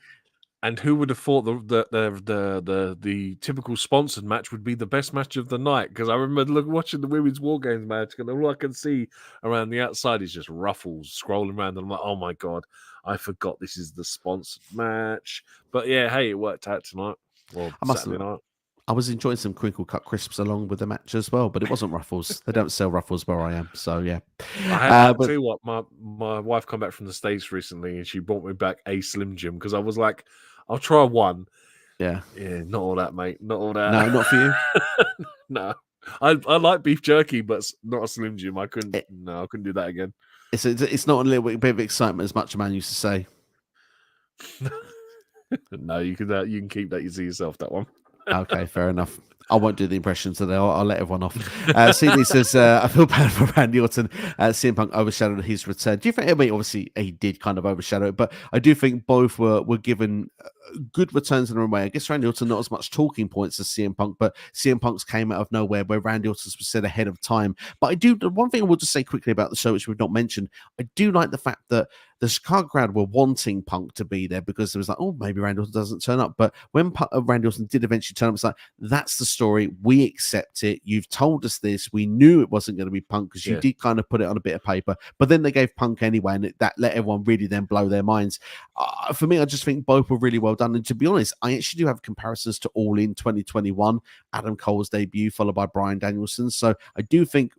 And who would have thought the typical sponsored match would be the best match of the night? Because I remember watching the women's War Games match, and all I can see around the outside is just Ruffles scrolling around, and I'm like, oh my God, I forgot this is the sponsored match. But yeah, hey, it worked out tonight. Well, Saturday night. I was enjoying some crinkle cut crisps along with the match as well, but it wasn't Ruffles. They don't sell Ruffles where I am, so yeah. I tell you what, my wife come back from the States recently, and she brought me back a Slim Jim, because I was like, I'll try one. Yeah, not all that, mate. Not all that. No, not for you. No, I like beef jerky, but not a Slim Jim. I couldn't do that again. It's not a little bit of excitement, as much a man used to say. No, you can keep that. You see yourself that one. Okay, fair enough. I won't do the impression today. I'll let everyone off. CD says, I feel bad for Randy Orton. CM Punk overshadowed his return. Do you think, I mean, obviously he did kind of overshadow it, but I do think both were given good returns in their own way. I guess Randy Orton not as much talking points as CM Punk, but CM Punk's came out of nowhere where Randy Orton's was set ahead of time. But the one thing I will just say quickly about the show, which we've not mentioned, I do like the fact that the Chicago crowd were wanting Punk to be there, because there was like, oh, maybe Randy Orton doesn't turn up. But when Randy Orton did eventually turn up, it's like, that's the story. We accept it. You've told us this. We knew it wasn't going to be Punk, because you did kind of put it on a bit of paper. But then they gave Punk anyway, and that let everyone really then blow their minds. For me, I just think both were really well done. And to be honest, I actually do have comparisons to All In 2021, Adam Cole's debut, followed by Bryan Danielson. So I do think,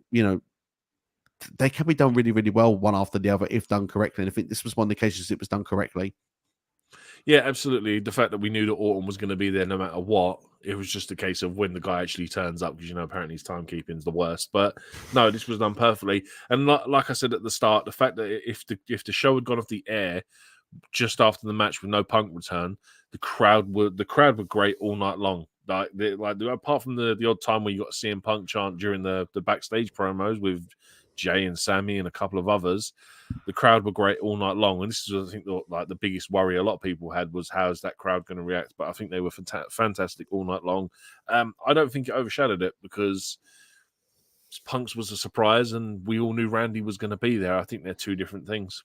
they can be done really, really well, one after the other, if done correctly. And I think this was one of the cases it was done correctly. Yeah, absolutely. The fact that we knew that Orton was going to be there no matter what, it was just a case of when the guy actually turns up, because apparently his timekeeping is the worst. But no, this was done perfectly. And like I said at the start, the fact that if the show had gone off the air just after the match with no Punk return, the crowd were great all night long. Apart from the odd time where you got a CM Punk chant during the backstage promos with Jay and Sami and a couple of others, the crowd were great all night long. And this is, I think, the biggest worry a lot of people had was how's that crowd going to react. But I think they were fantastic all night long. I don't think it overshadowed it because Punk's was a surprise and we all knew Randy was going to be there. I think they're two different things.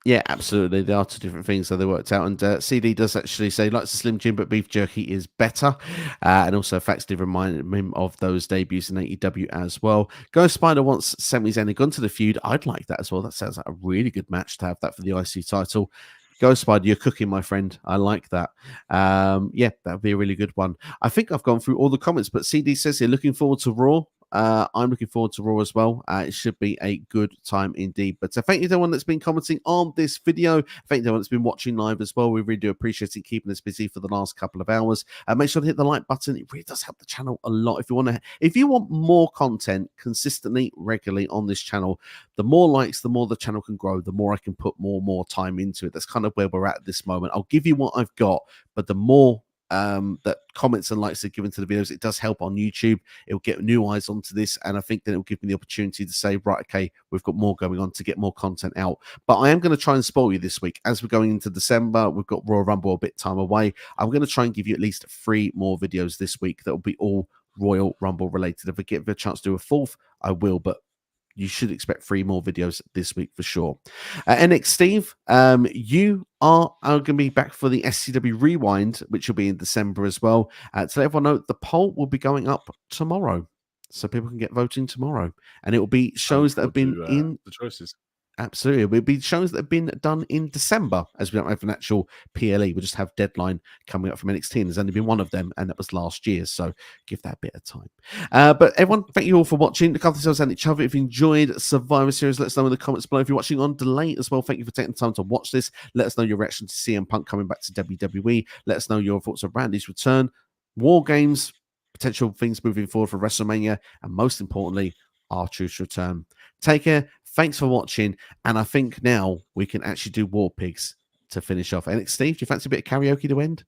Yeah, absolutely. They are two different things, so they worked out. And CD does actually say, likes the Slim Jim, but beef jerky is better. And also, Facts did remind him of those debuts in AEW as well. Ghost Spider wants Sami Zayn and Gunther the feud. I'd like that as well. That sounds like a really good match to have that for the IC title. Ghost Spider, you're cooking, my friend. I like that. Yeah, that would be a really good one. I think I've gone through all the comments, but CD says here, looking forward to Raw. I'm looking forward to Raw as well. It should be a good time indeed. But thank you to everyone that's been commenting on this video. Thank you to everyone that's been watching live as well. We really do appreciate it, keeping us busy for the last couple of hours. Make sure to hit the like button. It really does help the channel a lot. If you want more content consistently, regularly on this channel, the more likes, the more the channel can grow, the more I can put more time into it. That's kind of where we're at this moment. I'll give you what I've got, but the more that comments and likes are given to the videos, it does help on YouTube. It'll get new eyes onto this, and I think that it'll give me the opportunity to say, right, okay, we've got more going on to get more content out. But I am going to try and spoil you this week. As we're going into December, we've got Royal Rumble a bit time away. I'm going to try and give you at least 3 more videos this week that will be all Royal Rumble related. If I get a chance to do a 4th, I will, but you should expect 3 more videos this week for sure. NX Steve, you are going to be back for the SCW Rewind, which will be in December as well. To let everyone know, the poll will be going up tomorrow, so people can get voting tomorrow, and it will be shows that have been in the choices. Absolutely. It will be shows that have been done in December, as we don't have an actual PLE. We just have Deadline coming up from NXT, and there's only been one of them, and that was last year, so give that a bit of time. But everyone, thank you all for watching. Look after yourselves and each other. If you enjoyed Survivor Series, let us know in the comments below. If you're watching on delay as well, thank you for taking the time to watch this. Let us know your reaction to CM Punk coming back to WWE. Let us know your thoughts on Randy's return, WarGames, potential things moving forward for WrestleMania, and most importantly, R-Truth's return. Take care. Thanks for watching. And I think now we can actually do War Pigs to finish off. And Steve, do you fancy a bit of karaoke to end?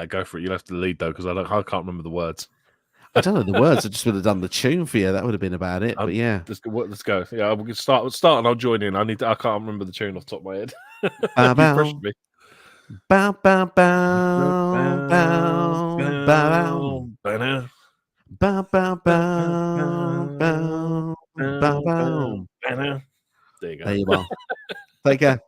Go for it. You'll have to lead though, because I can't remember the words. I don't know the words. I just would have done the tune for you. That would have been about it. But yeah, let's go. Yeah, we can start, and I'll join in. I can't remember the tune off the top of my head. Bow, bow. Pressured me. Bow, bow, bow, bow, bow, bow. Bow, bow, bow, bow, bow, bow. There you go. There you are. Take care.